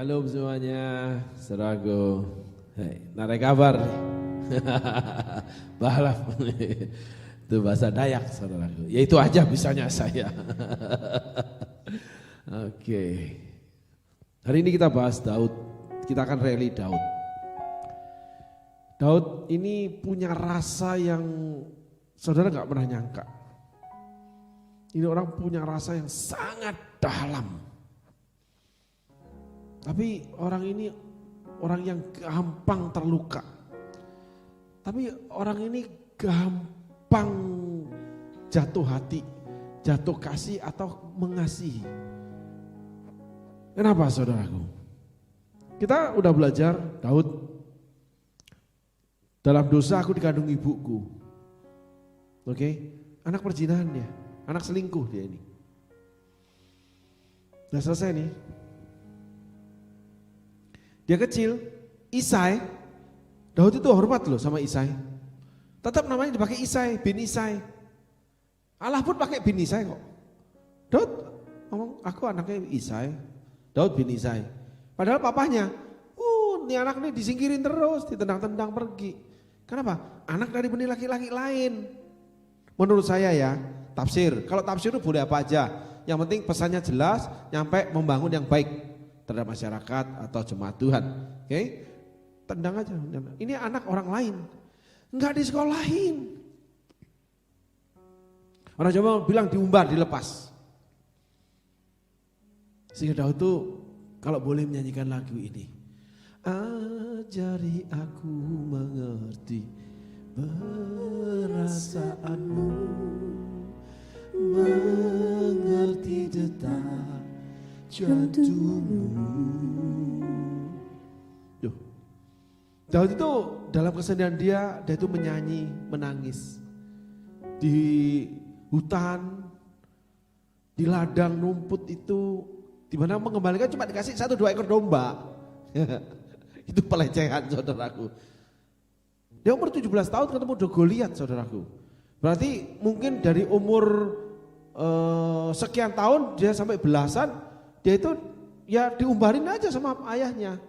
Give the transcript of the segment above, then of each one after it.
Halo semuanya, saudaraku. Hei, narik kabar nih. Balap. Itu bahasa Dayak, saudaraku. Ya itu aja bisanya saya. Oke. Hari ini kita bahas Daud. Kita akan rally Daud. Daud ini punya rasa yang saudara gak pernah nyangka. Ini orang punya rasa yang sangat dalam. Tapi orang ini orang yang gampang terluka. Tapi orang ini gampang jatuh hati, jatuh kasih atau mengasihi. Kenapa saudaraku? Kita udah belajar Daud. Dalam dosa aku dikandung ibuku. Oke, anak perzinahan dia, anak selingkuh dia ini. Udah selesai nih. Dia kecil, Isai, Daud itu hormat loh sama Isai. Tetap namanya dipakai Isai, bin Isai. Allah pun pakai bin Isai kok. Daud ngomong, aku anaknya Isai, Daud bin Isai. Padahal papanya, ini anak ini disingkirin terus, ditendang-tendang pergi. Kenapa? Anak dari benih laki-laki lain. Menurut saya ya, tafsir. Kalau tafsir itu boleh apa aja. Yang penting pesannya jelas, nyampe membangun yang baik terhadap masyarakat atau jemaat Tuhan. Oke? Tendang aja. Ini anak orang lain. Enggak disekolahin. Orang Jawa bilang diumbar, dilepas. Sehingga Daud tuh kalau boleh menyanyikan lagu ini. Ajari aku mengerti perasaanmu, mengerti detak jantungmu. Daud itu dalam kesedihan dia itu menyanyi, menangis. Di hutan, di ladang rumput itu, di mana mengembalikan cuma dikasih 1-2 ekor domba. Itu pelecehan saudaraku. Dia umur 17 tahun ketemu Goliat saudaraku. Berarti mungkin dari umur sekian tahun dia sampai belasan, dia itu ya diumbarin aja sama ayahnya.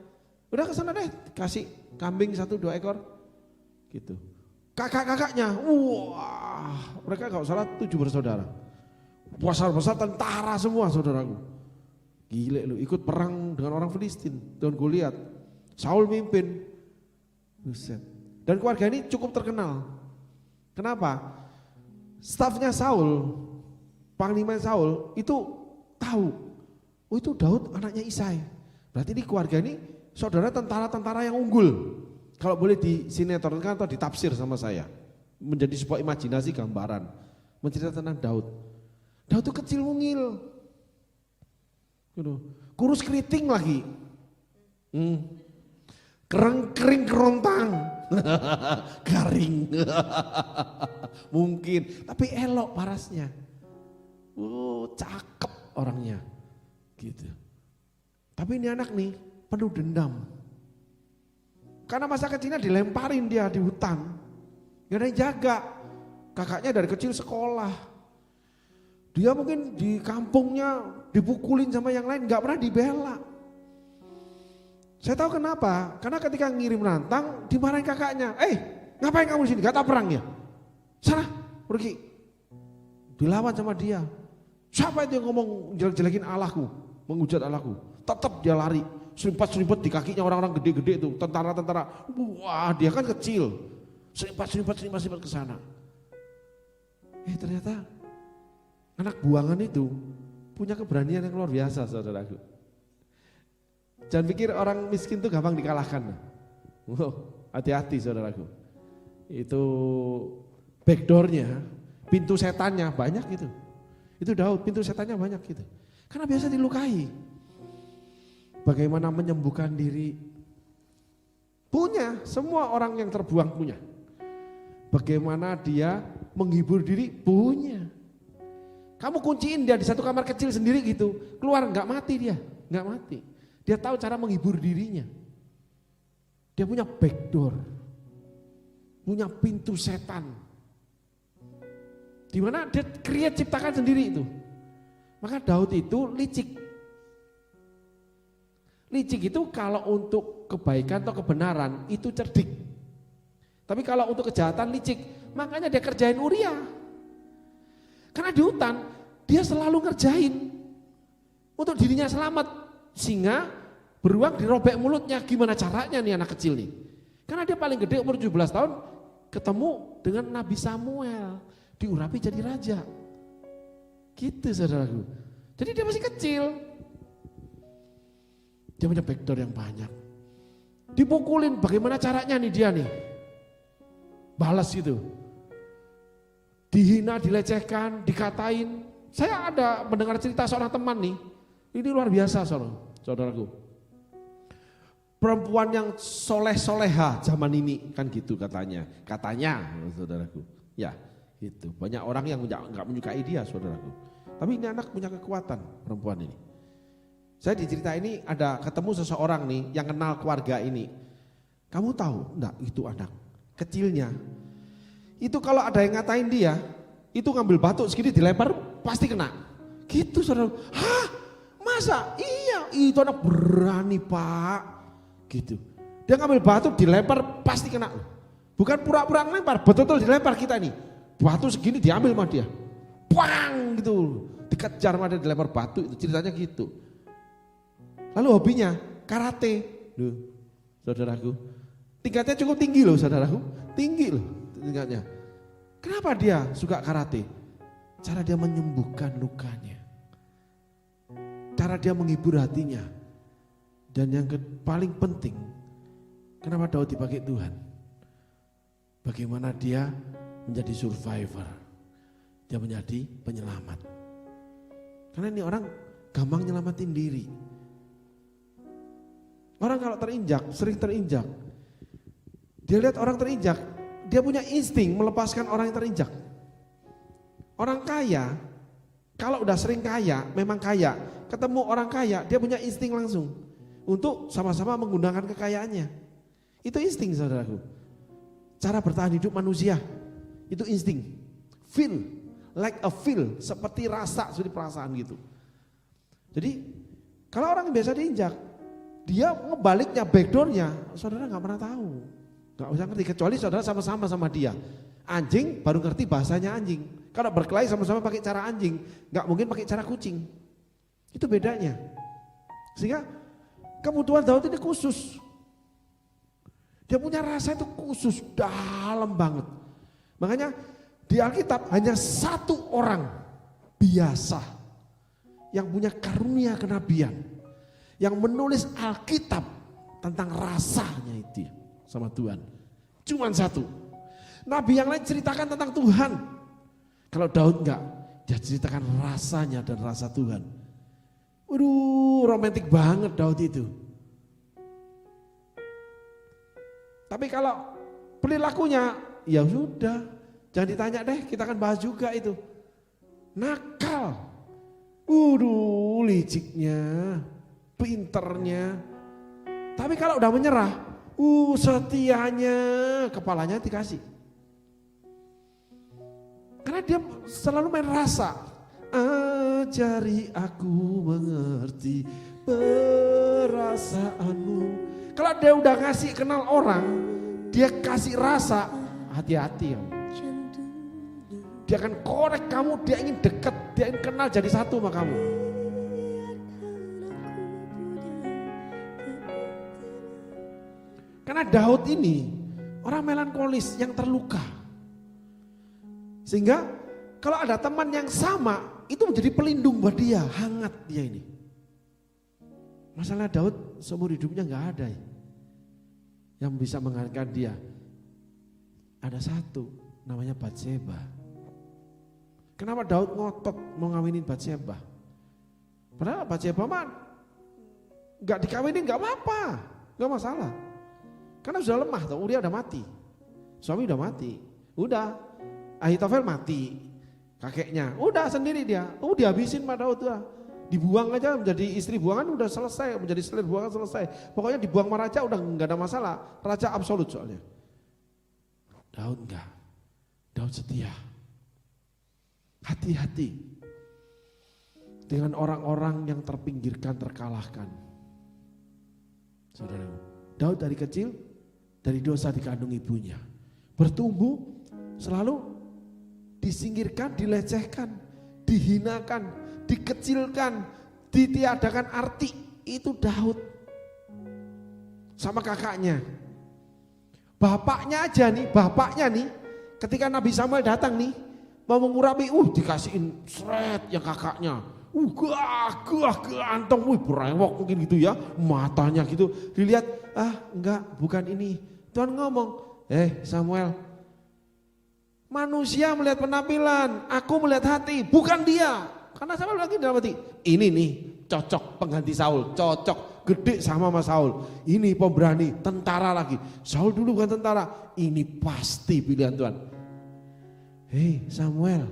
Udah kesana deh, kasih kambing 1-2 ekor gitu. Kakak-kakaknya, wah mereka gak salah 7 bersaudara. Besar-besar tentara semua saudaraku. Gile lu, ikut perang dengan orang Filistin, dengan Goliat. Saul mimpin. Buset. Dan keluarga ini cukup terkenal. Kenapa? Stafnya Saul, panglima Saul itu tahu. Oh itu Daud anaknya Isai. Berarti ini keluarga ini saudara tentara-tentara yang unggul. Kalau boleh disinetronkan atau ditafsir sama saya. Menjadi sebuah imajinasi gambaran. Menceritakan tentang Daud. Daud itu kecil mungil. Kurus keriting lagi. Kering kerontang. Garing. Mungkin. Tapi elok parasnya. Cakep orangnya. Gitu. Tapi ini anak nih penuh dendam. Karena masa kecilnya dilemparin dia di hutan. Gak ada yang jaga. Kakaknya dari kecil sekolah. Dia mungkin di kampungnya dipukulin sama yang lain, gak pernah dibela. Saya tahu kenapa. Karena ketika ngirim rantang dimarahin kakaknya. Ngapain kamu di sini? Gak tahu perang ya? Sana pergi. Dilawan sama dia. Siapa itu yang ngomong jelek-jelekin Allahku, menghujat Allahku? Tetap dia lari. Selimpat-selimpat di kakinya orang-orang gede-gede itu, tentara-tentara. Wah, dia kan kecil. Selimpat ke sana. Ternyata anak buangan itu punya keberanian yang luar biasa, saudaraku. Jangan pikir orang miskin itu gampang dikalahkan. Hati-hati, saudaraku. Itu backdoornya, pintu setannya banyak gitu. Itu Daud, pintu setannya banyak gitu. Karena biasa dilukai. Bagaimana menyembuhkan diri? Punya, semua orang yang terbuang punya. Bagaimana dia menghibur diri? Punya. Kamu kunciin dia di satu kamar kecil sendiri gitu, keluar nggak mati dia, nggak mati. Dia tahu cara menghibur dirinya. Dia punya backdoor, punya pintu setan. Di mana dia ciptakan sendiri itu. Maka Daud itu licik. Licik itu kalau untuk kebaikan atau kebenaran itu cerdik. Tapi kalau untuk kejahatan licik, makanya dia kerjain Uria. Karena di hutan dia selalu ngerjain untuk dirinya selamat. Singa beruang dirobek mulutnya, gimana caranya nih anak kecil nih. Karena dia paling gede umur 17 tahun ketemu dengan Nabi Samuel, diurapi jadi raja. Gitu saudaraku. Jadi dia masih kecil. Dia punya backdoor yang banyak. Dipukulin, bagaimana caranya nih dia nih. Balas gitu. Dihina, dilecehkan, dikatain. Saya ada mendengar cerita seorang teman nih. Ini luar biasa saudaraku. Perempuan yang soleh-soleha zaman ini kan gitu katanya. Katanya saudaraku. Ya gitu. Banyak orang yang gak menyukai dia saudaraku. Tapi ini anak punya kekuatan perempuan ini. Saya di cerita ini ada ketemu seseorang nih yang kenal keluarga ini. Kamu tahu enggak itu anak kecilnya. Itu kalau ada yang ngatain dia, itu ngambil batu segini dilempar pasti kena. Gitu saudara. Hah? Masa? Iya, itu anak berani pak. Gitu. Dia ngambil batu dilempar pasti kena. Bukan pura-pura ngelempar, betul-betul dilempar kita nih. Batu segini diambil sama dia. Bang gitu. Dikejar sama dia dilempar batu, itu ceritanya gitu. Lalu hobinya karate. Loh, saudaraku. Tingkatnya cukup tinggi loh saudaraku. Tinggi loh tingkatnya. Kenapa dia suka karate? Cara dia menyembuhkan lukanya. Cara dia menghibur hatinya. Dan yang paling penting, kenapa Daud dipakai Tuhan? Bagaimana dia menjadi survivor. Dia menjadi penyelamat. Karena ini orang gampang nyelamatin diri. Orang kalau terinjak, sering terinjak. Dia lihat orang terinjak, dia punya insting melepaskan orang yang terinjak. Orang kaya, kalau udah sering kaya, memang kaya, ketemu orang kaya, dia punya insting langsung untuk sama-sama menggunakan kekayaannya. Itu insting saudaraku. Cara bertahan hidup manusia, itu insting. Feel, like a feel, seperti rasa, seperti perasaan gitu. Jadi, kalau orang yang biasa diinjak, dia ngebaliknya, backdoornya, saudara gak pernah tahu. Gak usah ngerti, kecuali saudara sama-sama sama dia. Anjing baru ngerti bahasanya anjing. Kalau berkelahi sama-sama pakai cara anjing, gak mungkin pakai cara kucing. Itu bedanya. Sehingga kebutuhan Daud ini khusus. Dia punya rasa itu khusus, dalam banget. Makanya di Alkitab hanya satu orang biasa yang punya karunia kenabian. Yang menulis Alkitab tentang rasanya itu sama Tuhan. Cuman satu. Nabi yang lain ceritakan tentang Tuhan. Kalau Daud enggak, dia ceritakan rasanya dan rasa Tuhan. Waduh, romantis banget Daud itu. Tapi kalau perilakunya, ya sudah, jangan ditanya deh, kita akan bahas juga itu. Nakal. Waduh, liciknya. Pinternya, tapi kalau udah menyerah, setianya, kepalanya dikasih. Karena dia selalu main rasa. Ajari aku mengerti perasaanmu. Kalau dia udah ngasih kenal orang, dia kasih rasa, hati-hati ya. Dia akan korek kamu, dia ingin dekat, dia ingin kenal jadi satu sama kamu. Karena Daud ini orang melankolis yang terluka. Sehingga kalau ada teman yang sama, itu menjadi pelindung buat dia, hangat dia ini. Masalah Daud seumur hidupnya gak ada yang bisa menghangatkan dia. Ada satu, namanya Batseba. Kenapa Daud ngotot mau ngawinin Batseba? Padahal Batseba mah gak dikawinin gak apa-apa, gak masalah. Karena sudah lemah, Uria udah mati, suami udah mati, udah Ahitofel mati, kakeknya, udah sendiri dia, dihabisin sama Daud tuh, dibuang aja menjadi istri buangan udah selesai, menjadi selir buangan selesai, pokoknya dibuang sama raja udah nggak ada masalah, raja absolut soalnya. Daud enggak, Daud setia, hati-hati dengan orang-orang yang terpinggirkan, terkalahkan. Saudaraku, Daud dari kecil, dari dosa di kandung ibunya. Bertumbuh, selalu disingkirkan, dilecehkan, dihinakan, dikecilkan, ditiadakan arti. Itu Daud. Sama kakaknya. Bapaknya nih, ketika Nabi Samuel datang nih, mau mengurapi, dikasihin seret yang kakaknya. Ganteng, berewok mungkin gitu ya, matanya gitu. Dilihat, enggak, bukan ini. Tuhan ngomong, Samuel, manusia melihat penampilan, aku melihat hati, bukan dia. Karena Samuel lagi dalam hati, ini nih cocok pengganti Saul, cocok, gede sama Saul. Ini pemberani, tentara lagi. Saul dulu bukan tentara, ini pasti pilihan Tuhan. Samuel,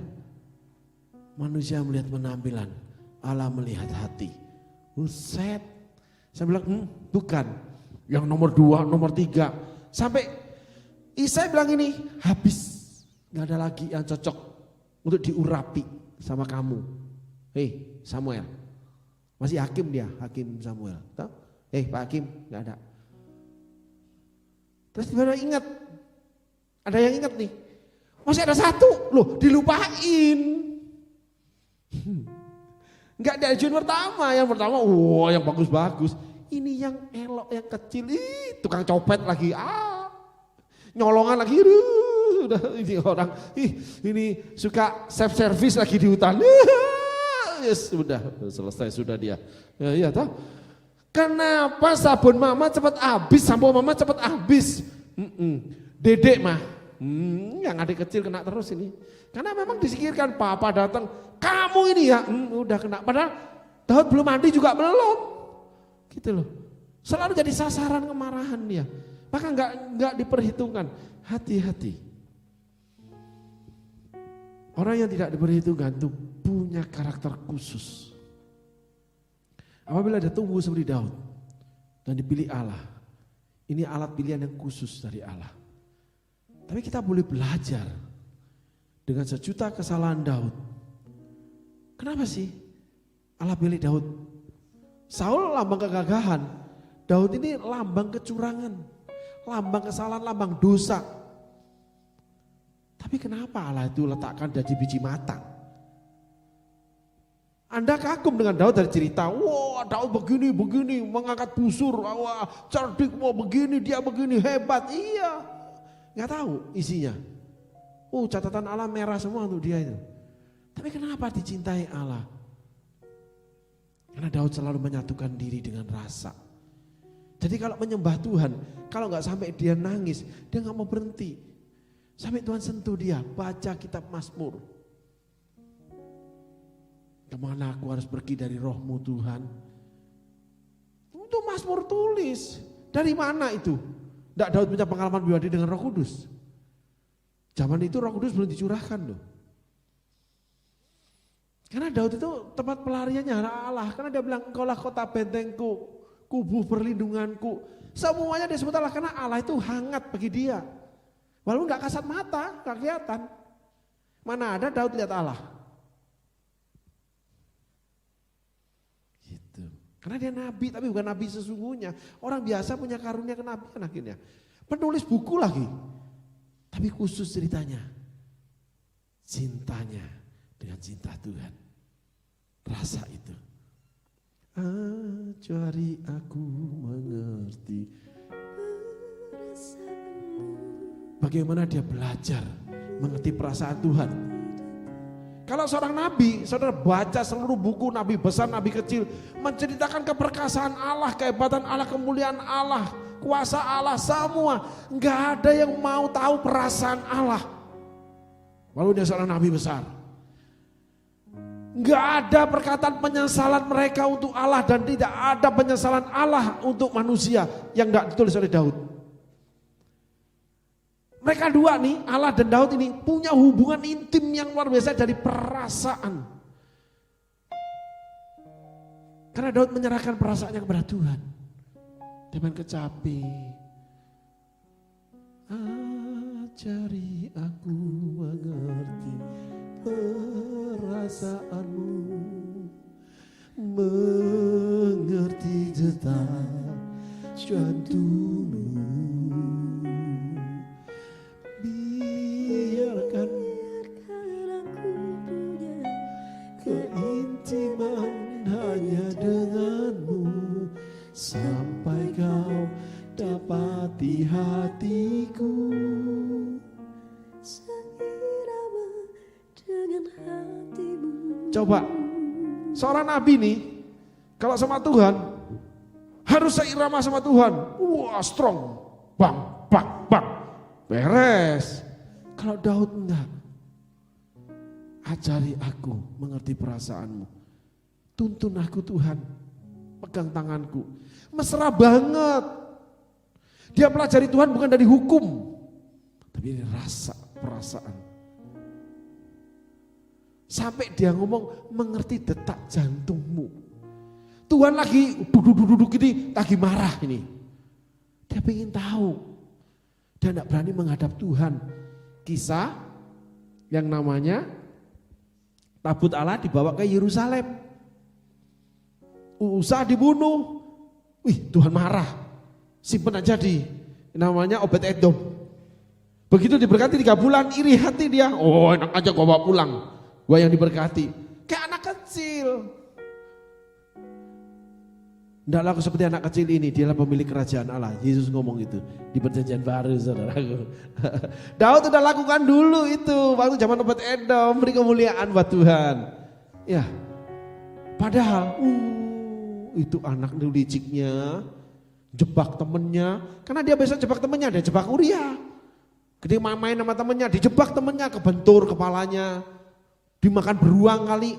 manusia melihat penampilan, Allah melihat hati. Buset. Saya bilang, bukan. Yang nomor 2, nomor 3. Sampai Isai bilang ini, habis. Gak ada lagi yang cocok untuk diurapi sama kamu. Samuel. Masih hakim dia, hakim Samuel. Tahu? Pak Hakim, gak ada. Terus tiba-tiba ingat. Ada yang ingat nih. Masih ada satu, loh dilupain. Enggak diajuin pertama, yang pertama yang bagus-bagus. Ini yang elok, yang kecil, tukang copet lagi, nyolongan lagi, udah ini orang, ini suka self service lagi di hutan. Yes, sudah selesai sudah dia. Ya tahu. Kenapa sabun mama cepat habis, sampo mama cepat habis? Dedek mah. Yang adik kecil kena terus ini. Karena memang disingkirkan, papa datang, kamu ini ya, udah kena. Padahal Daud belum mandi juga belum. Gitu loh. Selalu jadi sasaran kemarahan dia. Maka enggak diperhitungkan. Hati-hati. Orang yang tidak diperhitungkan itu punya karakter khusus. Apabila dia tumbuh seperti Daud dan dipilih Allah, ini alat pilihan yang khusus dari Allah. Tapi kita boleh belajar dengan sejuta kesalahan Daud. Kenapa sih Allah pilih Daud? Saul lambang kegagahan, Daud ini lambang kecurangan, lambang kesalahan, lambang dosa. Tapi kenapa Allah itu letakkan dari biji mata? Anda kagum dengan Daud dari cerita, Daud begini, mengangkat busur, cerdik, begini, dia begini, hebat, iya. Nggak tahu isinya. Catatan Allah merah semua untuk dia itu. Tapi kenapa dicintai Allah? Karena Daud selalu menyatukan diri dengan rasa. Jadi kalau menyembah Tuhan, kalau nggak sampai dia nangis, dia nggak mau berhenti. Sampai Tuhan sentuh dia, baca kitab Mazmur. Kemana aku harus pergi dari rohmu Tuhan? Itu Mazmur tulis. Dari mana itu? Tidak Daud punya pengalaman pribadi dengan Roh Kudus. Zaman itu Roh Kudus belum dicurahkan loh. Karena Daud itu tempat pelariannya Allah. Karena dia bilang, engkaulah kota bentengku, kubu perlindunganku. Semuanya disebut Allah karena Allah itu hangat bagi dia. Walaupun gak kasat mata, gak kelihatan. Mana ada Daud lihat Allah. Karena dia nabi, tapi bukan nabi sesungguhnya. Orang biasa punya karunia kenabian akhirnya. Penulis buku lagi. Tapi khusus ceritanya. Cintanya dengan cinta Tuhan. Rasa itu. Ajari aku mengerti. Bagaimana dia belajar mengerti perasaan Tuhan. Kalau seorang nabi, saudara baca seluruh buku nabi besar, nabi kecil, menceritakan keperkasaan Allah, kehebatan Allah, kemuliaan Allah, kuasa Allah, semua. Enggak ada yang mau tahu perasaan Allah. Walau dia seorang nabi besar. Enggak ada perkataan penyesalan mereka untuk Allah dan tidak ada penyesalan Allah untuk manusia yang enggak ditulis oleh Daud. Mereka dua nih, Allah dan Daud ini punya hubungan intim yang luar biasa dari perasaan. Karena Daud menyerahkan perasaannya kepada Tuhan. Dengan kecapi. Ajari aku mengerti perasaanmu. Mengerti detak jantungmu. Biarkan aku punya keintiman hanya denganmu, sampai kau dapati hatiku. seirama dengan hatimu. Coba, seorang nabi nih, kalau sama Tuhan, harus seirama sama Tuhan. Wah, strong. Bang, bang, bang. Beres. Kalau Daud enggak. Ajari aku mengerti perasaanmu. Tuntun aku Tuhan. Pegang tanganku. Mesra banget. Dia pelajari Tuhan bukan dari hukum. Tapi ini rasa, perasaan. Sampai dia ngomong mengerti detak jantungmu. Tuhan lagi duduk-duduk ini, lagi marah ini. Dia pengen tahu. Dia tidak berani menghadap Tuhan. Kisah yang namanya tabut Allah dibawa ke Yerusalem. Usa dibunuh. Wih, Tuhan marah. Simpen aja namanya Obed-Edom. Begitu diberkati 3 bulan, iri hati dia. Oh, enak aja gua bawa pulang. Gua yang diberkati. Kayak anak kecil. Tidak laku seperti anak kecil ini, dialah pemilik kerajaan Allah. Yesus ngomong itu di perjanjian baru, saudaraku. Daud sudah lakukan dulu itu, waktu zaman Obed-Edom, beri kemuliaan buat Tuhan. Ya, padahal, itu anak liciknya, jebak temennya, karena dia besok jebak temennya, dia jebak Uria. Dia main sama temennya, dijebak temennya, kebentur kepalanya, dimakan beruang kali.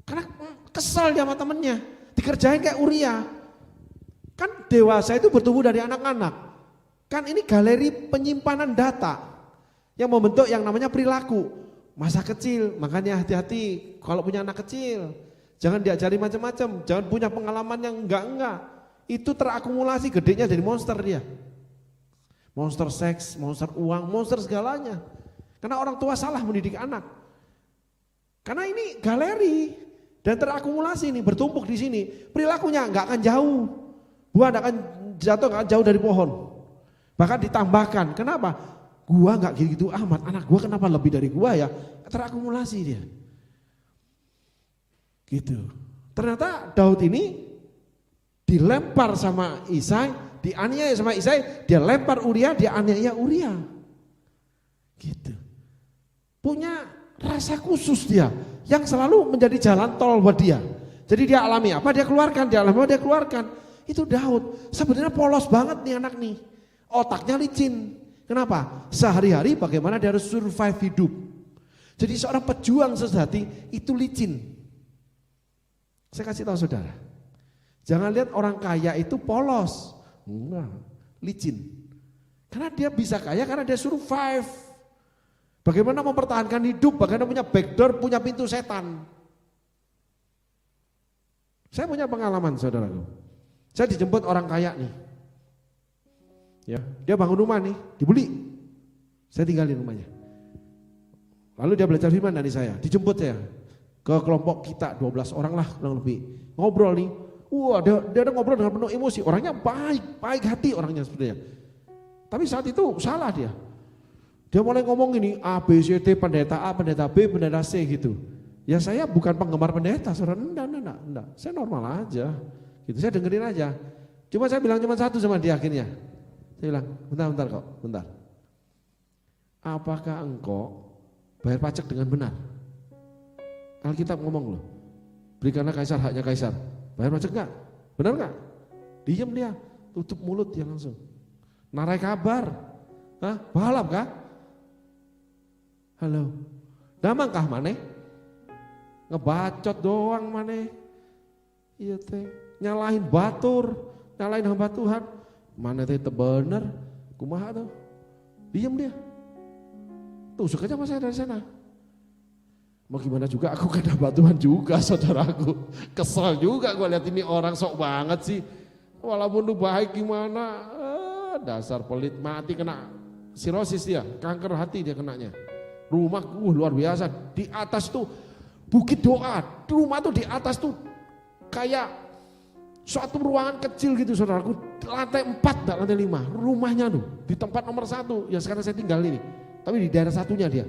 Karena kesal dia sama temennya. Dikerjain kayak Uria. Kan dewasa itu bertumbuh dari anak-anak. Kan ini galeri penyimpanan data yang membentuk yang namanya perilaku. Masa kecil, makanya hati-hati kalau punya anak kecil. Jangan diajari macam-macam, jangan punya pengalaman yang enggak-enggak. Itu terakumulasi gedenya jadi monster dia. Monster seks, monster uang, monster segalanya. Karena orang tua salah mendidik anak. Karena ini galeri. Dan terakumulasi nih, bertumpuk di sini. Perilakunya nggak akan jauh. Buah nggak akan jatuh, nggak akan jauh dari pohon. Bahkan ditambahkan, kenapa? Gua nggak gitu amat, anak gua kenapa lebih dari gua ya? Terakumulasi dia. Gitu. Ternyata Daud ini dilempar sama Isai, dianiaya sama Isai, dia lempar Uria, dia aniaya Uria. Gitu. Punya rasa khusus dia. Yang selalu menjadi jalan tol buat dia. Jadi dia alami apa dia keluarkan, dia alami apa dia keluarkan. Itu Daud, sebenarnya polos banget nih anak nih. Otaknya licin. Kenapa? Sehari-hari bagaimana dia harus survive hidup. Jadi seorang pejuang sejati itu licin. Saya kasih tahu saudara. Jangan lihat orang kaya itu polos. Enggak, licin. Karena dia bisa kaya karena dia survive. Bagaimana mempertahankan hidup, bagaimana punya backdoor, punya pintu setan. Saya punya pengalaman saudaraku. Saya dijemput orang kaya nih. Ya, dia bangun rumah nih, dibeli. Saya tinggalin rumahnya. Lalu dia belajar firman dari saya, dijemput saya ke kelompok kita 12 orang lah kurang lebih. Ngobrol nih. Wah, dia ada ngobrol dengan penuh emosi. Orangnya baik hati orangnya sebenarnya. Tapi saat itu salah dia. Dia mulai ngomong ini A, B, C, D, pendeta A, pendeta B, pendeta C gitu. Ya saya bukan penggemar pendeta, saudara. Enggak. Saya normal aja. Gitu, saya dengerin aja. Cuma saya bilang cuma satu sama dia akhirnya. Saya bilang, bentar. Apakah engkau bayar pajak dengan benar? Alkitab ngomong loh. Berikanlah Kaisar haknya Kaisar. Bayar pajak enggak? Benar enggak? Diam dia, tutup mulut dia langsung. Narai kabar. Hah? Balap kah? Halo, damangkah maneh? Ngebacot doang maneh. Iya teh, nyalahin batur, nyalahin hamba Tuhan. Mana teh bener, kumaha tuh? Diam dia. Tusuk aja mas saya dari sana. Mau gimana juga, aku kan hamba Tuhan juga saudaraku. Kesel juga gue lihat ini orang sok banget sih. Walaupun lu baik gimana, dasar pelit mati kena sirosis dia, kanker hati dia kenanya. Rumah luar biasa, di atas tuh bukit doa, rumah tuh di atas tuh kayak suatu ruangan kecil gitu saudaraku, lantai 4, enggak lantai 5. Rumahnya tuh di tempat nomor 1 yang sekarang saya tinggal ini. Tapi di daerah satunya dia.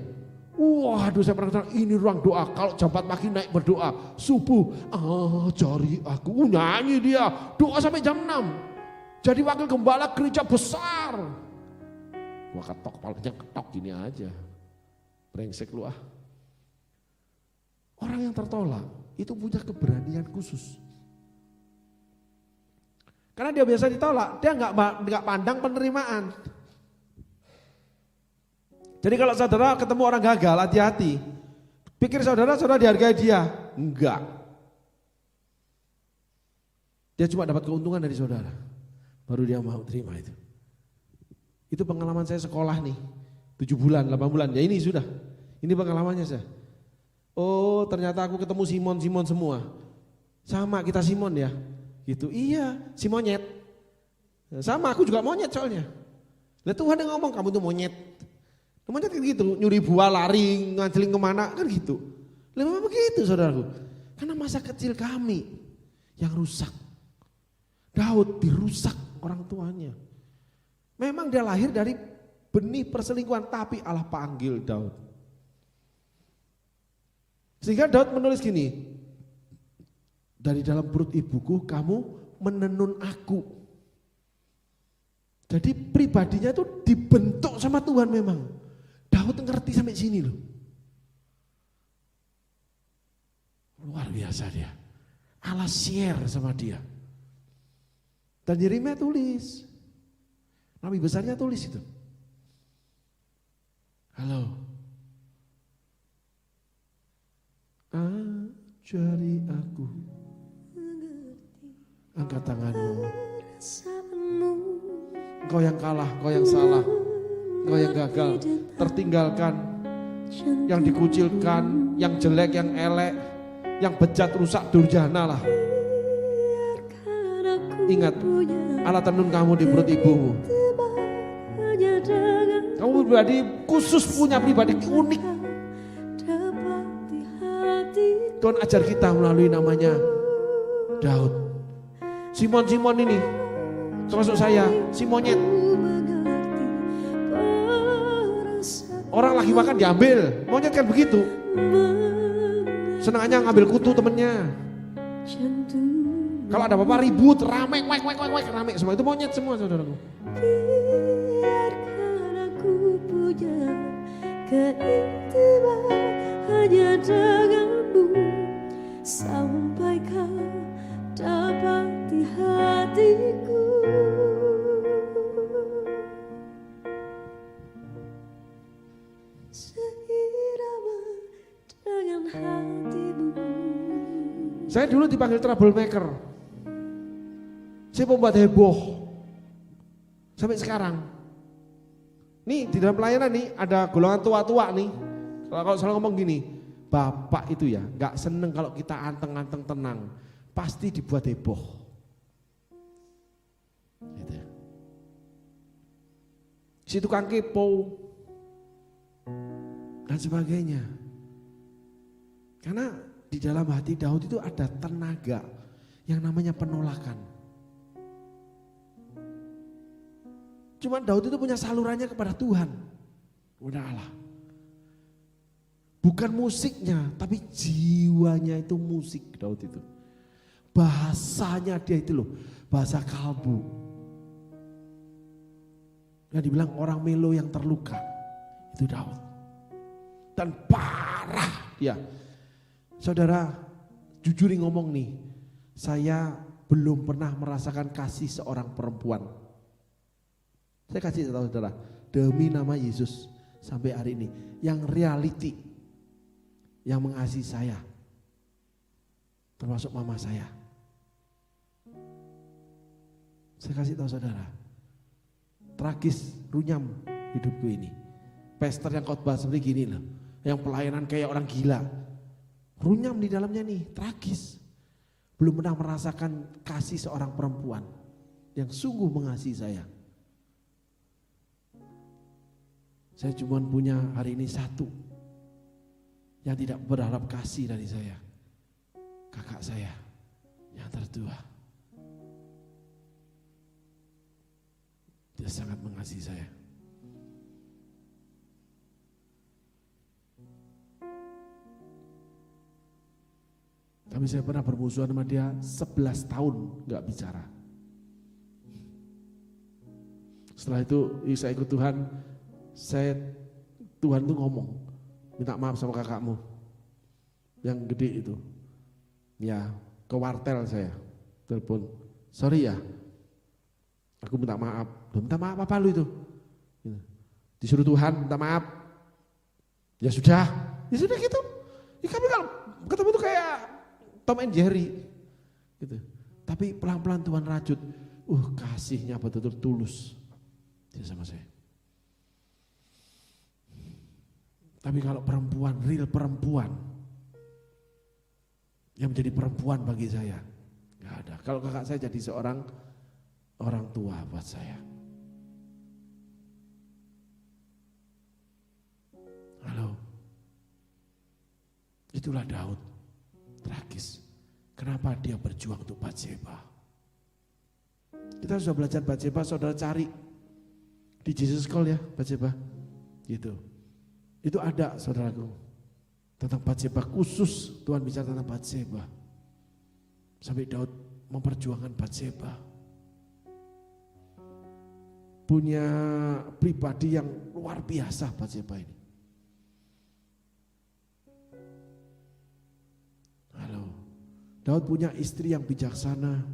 Waduh, saya pernah bilang, ini ruang doa. Kalau jam 4 pagi naik berdoa, subuh, ajari aku, nyanyi dia, doa sampai jam 6. Jadi wakil gembala gereja besar. Gua ketok, kepalanya ketok gini aja. Brengsek lu ah. Orang yang tertolak itu punya keberanian khusus. Karena dia biasa ditolak, dia nggak pandang penerimaan. Jadi kalau saudara ketemu orang gagal, hati-hati. Pikir saudara dihargai dia. Enggak. Dia cuma dapat keuntungan dari saudara. Baru dia mau terima itu. Itu pengalaman saya sekolah nih. 7 bulan, 8 bulan. Ya ini sudah. Ini pengalamannya saya. Oh ternyata aku ketemu Simon semua. Sama kita Simon ya. Gitu. Iya, si monyet. Sama aku juga monyet soalnya. Lah Tuhan yang ngomong kamu tuh monyet. Monyet kan gitu, nyuri buah, lari, nganceling kemana, kan gitu. Memang begitu saudaraku. Karena masa kecil kami yang rusak. Daud dirusak orang tuanya. Memang dia lahir dari benih perselingkuhan, tapi Allah panggil Daud. Sehingga Daud menulis gini, dari dalam perut ibuku kamu menenun aku. Jadi pribadinya itu dibentuk sama Tuhan memang. Daud ngerti sampai sini loh. Luar biasa dia. Allah share sama dia. Dan Yeremia tulis. Nabi besarnya tulis itu. Halo. Ajari aku. Angkat tanganmu. Engkau yang kalah, engkau yang salah. Engkau yang gagal, tertinggalkan, yang dikucilkan, yang jelek, yang elek, yang bejat, rusak, durjana lah. Ingat, Allah tenun kamu di perut ibumu. Kamu pribadi khusus, punya pribadi unik. Tuhan ajar kita melalui namanya Daud. Simon ini, termasuk saya, si monyet. Orang lagi makan diambil, monyet kan begitu. Senangannya ngambil kutu temennya. Kalau ada apa-apa ribut, rame, rame semua itu monyet semua saudaraku. Biarkan aku punya keintiman hanya denganmu sampai kau dapati hatiku. Seirama dengan hatimu. Saya dulu dipanggil troublemaker. Saya pembuat heboh. Sampai sekarang. Nih di dalam pelayanan nih ada golongan tua-tua nih. Kalau selalu ngomong gini, bapak itu ya gak seneng kalau kita anteng-anteng tenang. Pasti dibuat heboh. Gitu ya. Si tukang kepo dan sebagainya. Karena di dalam hati Daud itu ada tenaga yang namanya penolakan. Cuman Daud itu punya salurannya kepada Tuhan, kepada Allah. Bukan musiknya, tapi jiwanya itu musik Daud itu. Bahasanya dia itu loh, bahasa kalbu. Yang dibilang orang melo yang terluka, itu Daud. Dan parah dia. Saudara, jujur ngomong nih, saya belum pernah merasakan kasih seorang perempuan. Saya kasih tahu saudara, demi nama Yesus sampai hari ini, yang reality, yang mengasihi saya, termasuk mama saya. Saya kasih tahu saudara, tragis, runyam hidupku ini. Pastor yang khotbah seperti gini loh, yang pelayanan kayak orang gila, runyam di dalamnya nih, tragis. Belum pernah merasakan kasih seorang perempuan yang sungguh mengasihi saya. Saya cuma punya hari ini satu yang tidak berharap kasih dari saya. Kakak saya yang tertua. Dia sangat mengasihi saya. Tapi saya pernah bermusuhan sama dia 11 tahun gak bicara. Setelah itu saya ikut Tuhan, Tuhan tuh ngomong, minta maaf sama kakakmu yang gede itu. Ya, ke wartel saya, telepon, sorry ya, aku minta maaf. Minta maaf apa lu itu? Disuruh Tuhan minta maaf. Ya sudah gitu. Ya kami kalau ketemu tuh kayak Tom and Jerry gitu. Tapi pelan-pelan Tuhan rajut. Kasihnya betul-betul tulus dia sama saya. Tapi kalau perempuan, real perempuan yang menjadi perempuan bagi saya nggak ada. Kalau kakak saya jadi seorang orang tua buat saya. Halo, itulah Daud. Tragis. Kenapa dia berjuang untuk Batseba? Kita sudah belajar Batseba, saudara cari di Jesus Call ya Batseba. Gitu. Itu ada saudaraku. Tentang Batseba khusus Tuhan bicara tentang Batseba. Sampai Daud memperjuangkan Batseba. Punya pribadi yang luar biasa Batseba ini. Daud punya istri yang bijaksana,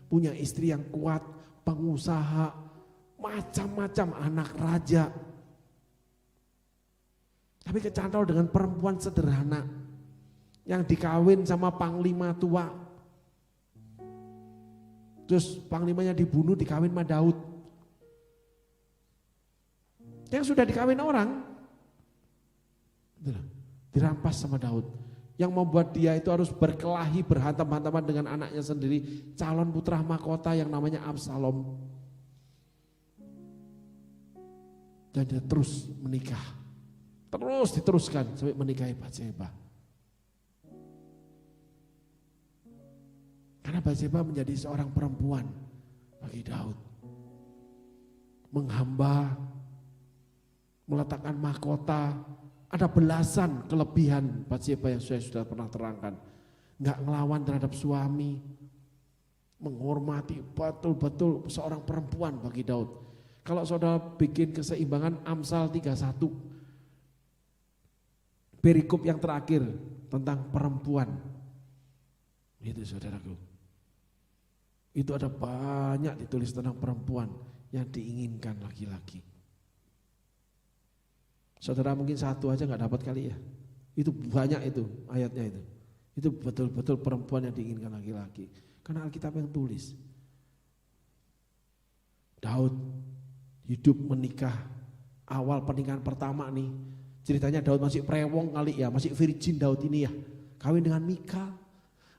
punya istri yang kuat, pengusaha, macam-macam anak raja. Tapi kecantol dengan perempuan sederhana yang dikawin sama panglima tua. Terus panglimanya dibunuh, dikawin sama Daud. Yang sudah dikawin orang, dirampas sama Daud. Yang membuat dia itu harus berkelahi, berhantam-hantaman dengan anaknya sendiri, calon putra mahkota yang namanya Absalom. Dan dia terus menikah, terus diteruskan sampai menikahi Batseba. Karena Batseba menjadi seorang perempuan bagi Daud. Menghamba, meletakkan mahkota. Ada belasan kelebihan Batseba yang saya sudah pernah terangkan. Enggak ngelawan terhadap suami. Menghormati betul-betul seorang perempuan bagi Daud. Kalau saudara bikin keseimbangan Amsal 31. Perikop yang terakhir tentang perempuan. Itu saudaraku. Itu ada banyak ditulis tentang perempuan yang diinginkan laki-laki. Saudara mungkin satu aja gak dapat kali ya. Itu banyak itu ayatnya itu. Itu betul-betul perempuan yang diinginkan laki-laki. Karena Alkitab yang tulis. Daud hidup menikah. Awal pernikahan pertama nih. Ceritanya Daud masih prewong kali ya. Masih virgin Daud ini ya. Kawin dengan Mikal.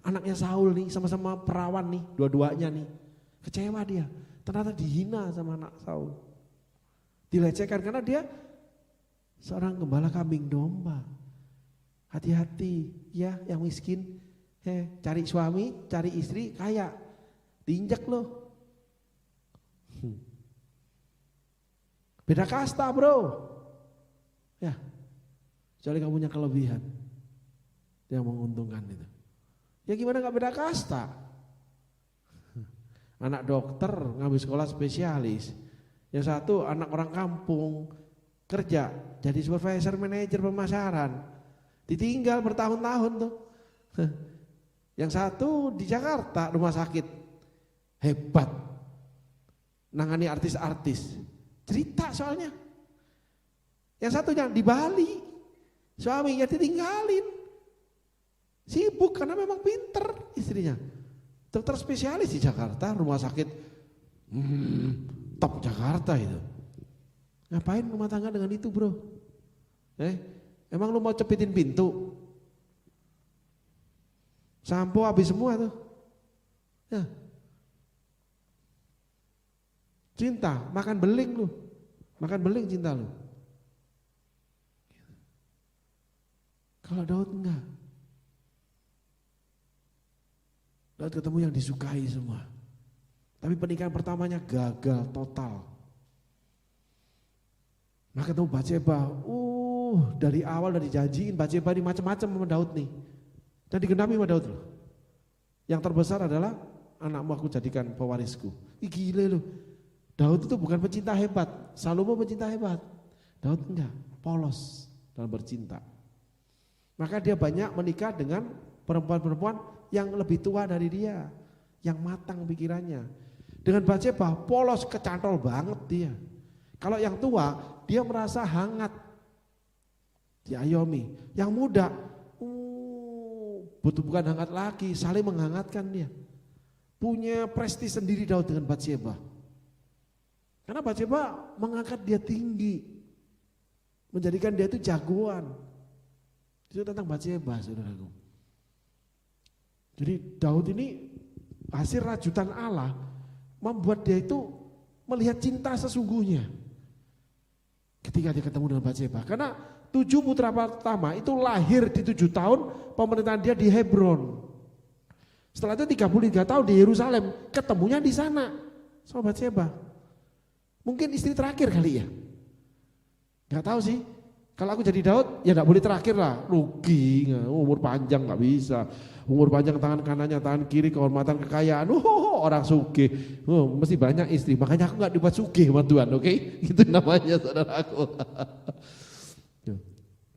Anaknya Saul nih sama-sama perawan nih. Dua-duanya nih. Kecewa dia. Ternyata dihina sama anak Saul. Dilecehkan karena dia seorang gembala kambing domba. Hati-hati ya yang miskin. Cari suami, cari istri kaya. Diinjak loh. Beda kasta bro. Ya. Kecuali kamu punya kelebihan. Yang menguntungkan itu. Ya gimana gak beda kasta. Anak dokter ngambil sekolah spesialis. Yang satu anak orang kampung. Kerja jadi supervisor manajer pemasaran, ditinggal bertahun-tahun tuh. Yang satu di Jakarta rumah sakit hebat, nangani artis-artis, cerita soalnya. Yang satunya di Bali, suaminya ditinggalin, sibuk karena memang pinter istrinya, dokter spesialis di Jakarta, rumah sakit top Jakarta itu. Ngapain rumah tangga dengan itu bro? Emang lu mau cepitin pintu? Sampo habis semua tuh. Ya. Cinta, makan beling lu. Makan beling cinta lu. Kalau Daud enggak. Daud ketemu yang disukai semua. Tapi pernikahan pertamanya gagal total. Maka ketemu Batseba, dari awal udah dijanjiin Batseba ini macam-macam sama Daud nih. Dan digenapi sama Daud loh. Yang terbesar adalah anakmu aku jadikan pewarisku. Ih gile loh. Daud itu bukan pecinta hebat, Salomo pecinta hebat. Daud enggak, polos dalam bercinta. Maka dia banyak menikah dengan perempuan-perempuan yang lebih tua dari dia, yang matang pikirannya. Dengan Batseba polos, kecantol banget dia. Kalau yang tua dia merasa hangat, diayomi. Yang muda bukan hangat lagi, saling menghangatkan dia. Punya prestis sendiri Daud dengan Batseba. Karena Batseba mengangkat dia tinggi, menjadikan dia itu jagoan. Itu tentang Batseba, saudaraku. Jadi Daud ini hasil rajutan Allah membuat dia itu melihat cinta sesungguhnya. Ketika dia ketemu dengan Batseba. Karena 7 putra pertama itu lahir di 7 tahun pemerintahan dia di Hebron. Setelah itu 33 tahun di Yerusalem, ketemunya di sana sama Batseba. Mungkin istri terakhir kali ya. Gak tahu sih. Kalau aku jadi Daud, ya gak boleh terakhir lah. Rugi, umur panjang gak bisa. Umur panjang tangan kanannya, tangan kiri, kehormatan, kekayaan. Orang sugih. Mesti banyak istri. Makanya aku gak dibuat sugih sama Tuhan, oke? Itu namanya saudaraku.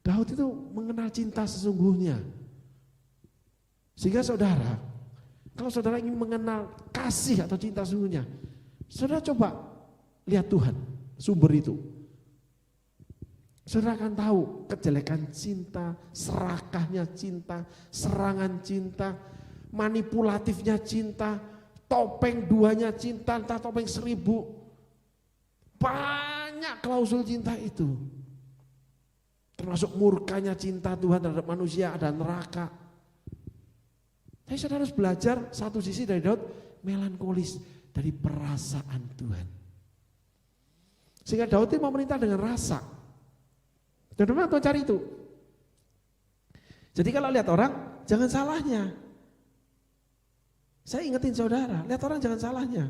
Daud itu mengenal cinta sesungguhnya. Sehingga saudara, kalau saudara ingin mengenal kasih atau cinta sesungguhnya, saudara coba lihat Tuhan, sumber itu. Saudara akan tahu kejelekan cinta, serakahnya cinta, serangan cinta, manipulatifnya cinta, topeng 2-nya cinta, entah topeng 1000. Banyak klausul cinta itu. Termasuk murkanya cinta Tuhan terhadap manusia, ada neraka. Tapi saudara harus belajar satu sisi dari Daud, melankolis dari perasaan Tuhan. Sehingga Daud itu memerintah dengan rasa. Dan memang Tuhan cari itu. Jadi kalau lihat orang, jangan salahnya. Saya ingetin saudara, lihat orang jangan salahnya.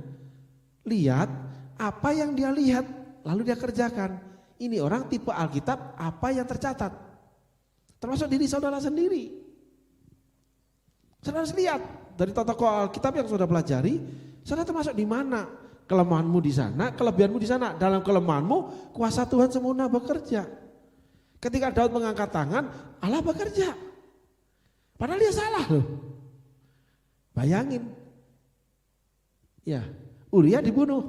Lihat apa yang dia lihat, lalu dia kerjakan. Ini orang tipe Alkitab, apa yang tercatat. Termasuk diri saudara sendiri. Saudara harus lihat dari tokoh Alkitab yang saudara pelajari, saudara termasuk di mana? Kelemahanmu di sana, kelebihanmu di sana. Dalam kelemahanmu, kuasa Tuhan sempurna bekerja. Ketika Daud mengangkat tangan, Allah bekerja. Padahal dia salah loh. Bayangin. Ya, Uria dibunuh.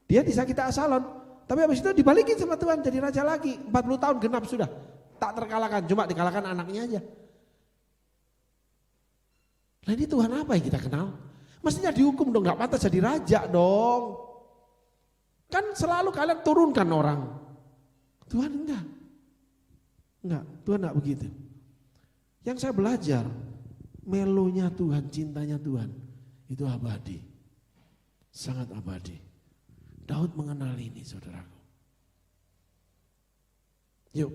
Dia disakiti Absalom. Tapi habis itu dibalikin sama Tuhan jadi raja lagi. 40 tahun genap sudah. Tak terkalahkan, cuma dikalahkan anaknya aja. Nah ini Tuhan apa yang kita kenal? Mestinya dihukum dong, gak pantas jadi raja dong. Kan selalu kalian turunkan orang. Tuhan enggak. Enggak, Tuhan enggak begitu. Yang saya belajar, melonya Tuhan, cintanya Tuhan, itu abadi. Sangat abadi. Daud mengenal ini saudaraku. Yuk,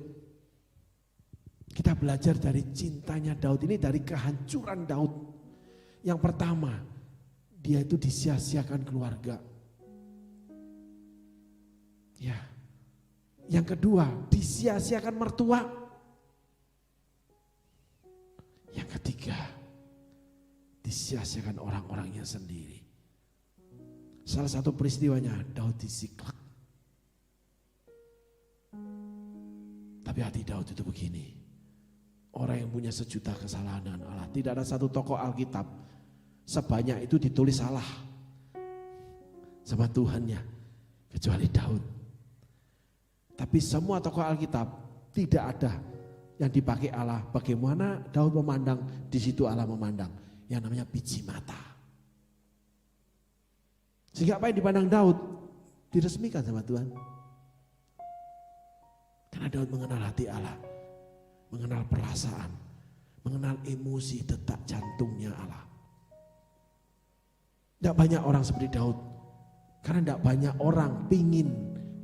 kita belajar dari cintanya Daud ini, dari kehancuran Daud. Yang pertama, dia itu disia-siakan keluarga. Ya. Yang kedua, disia-siakan mertua. Yang ketiga, disia-siakan orang-orangnya sendiri. Salah satu peristiwanya, Daud disiklek. Tapi hati Daud itu begini. Orang yang punya sejuta kesalahan dengan Allah. Tidak ada satu tokoh Alkitab sebanyak itu ditulis salah sama Tuhannya. Kecuali Daud. Tapi semua tokoh Alkitab tidak ada yang dipakai Allah. Bagaimana Daud memandang, di situ Allah memandang. Yang namanya biji mata. Sehingga apa yang dipandang Daud diresmikan sama Tuhan. Karena Daud mengenal hati Allah, mengenal perasaan, mengenal emosi detak jantungnya Allah. Tidak banyak orang seperti Daud. Karena tidak banyak orang pingin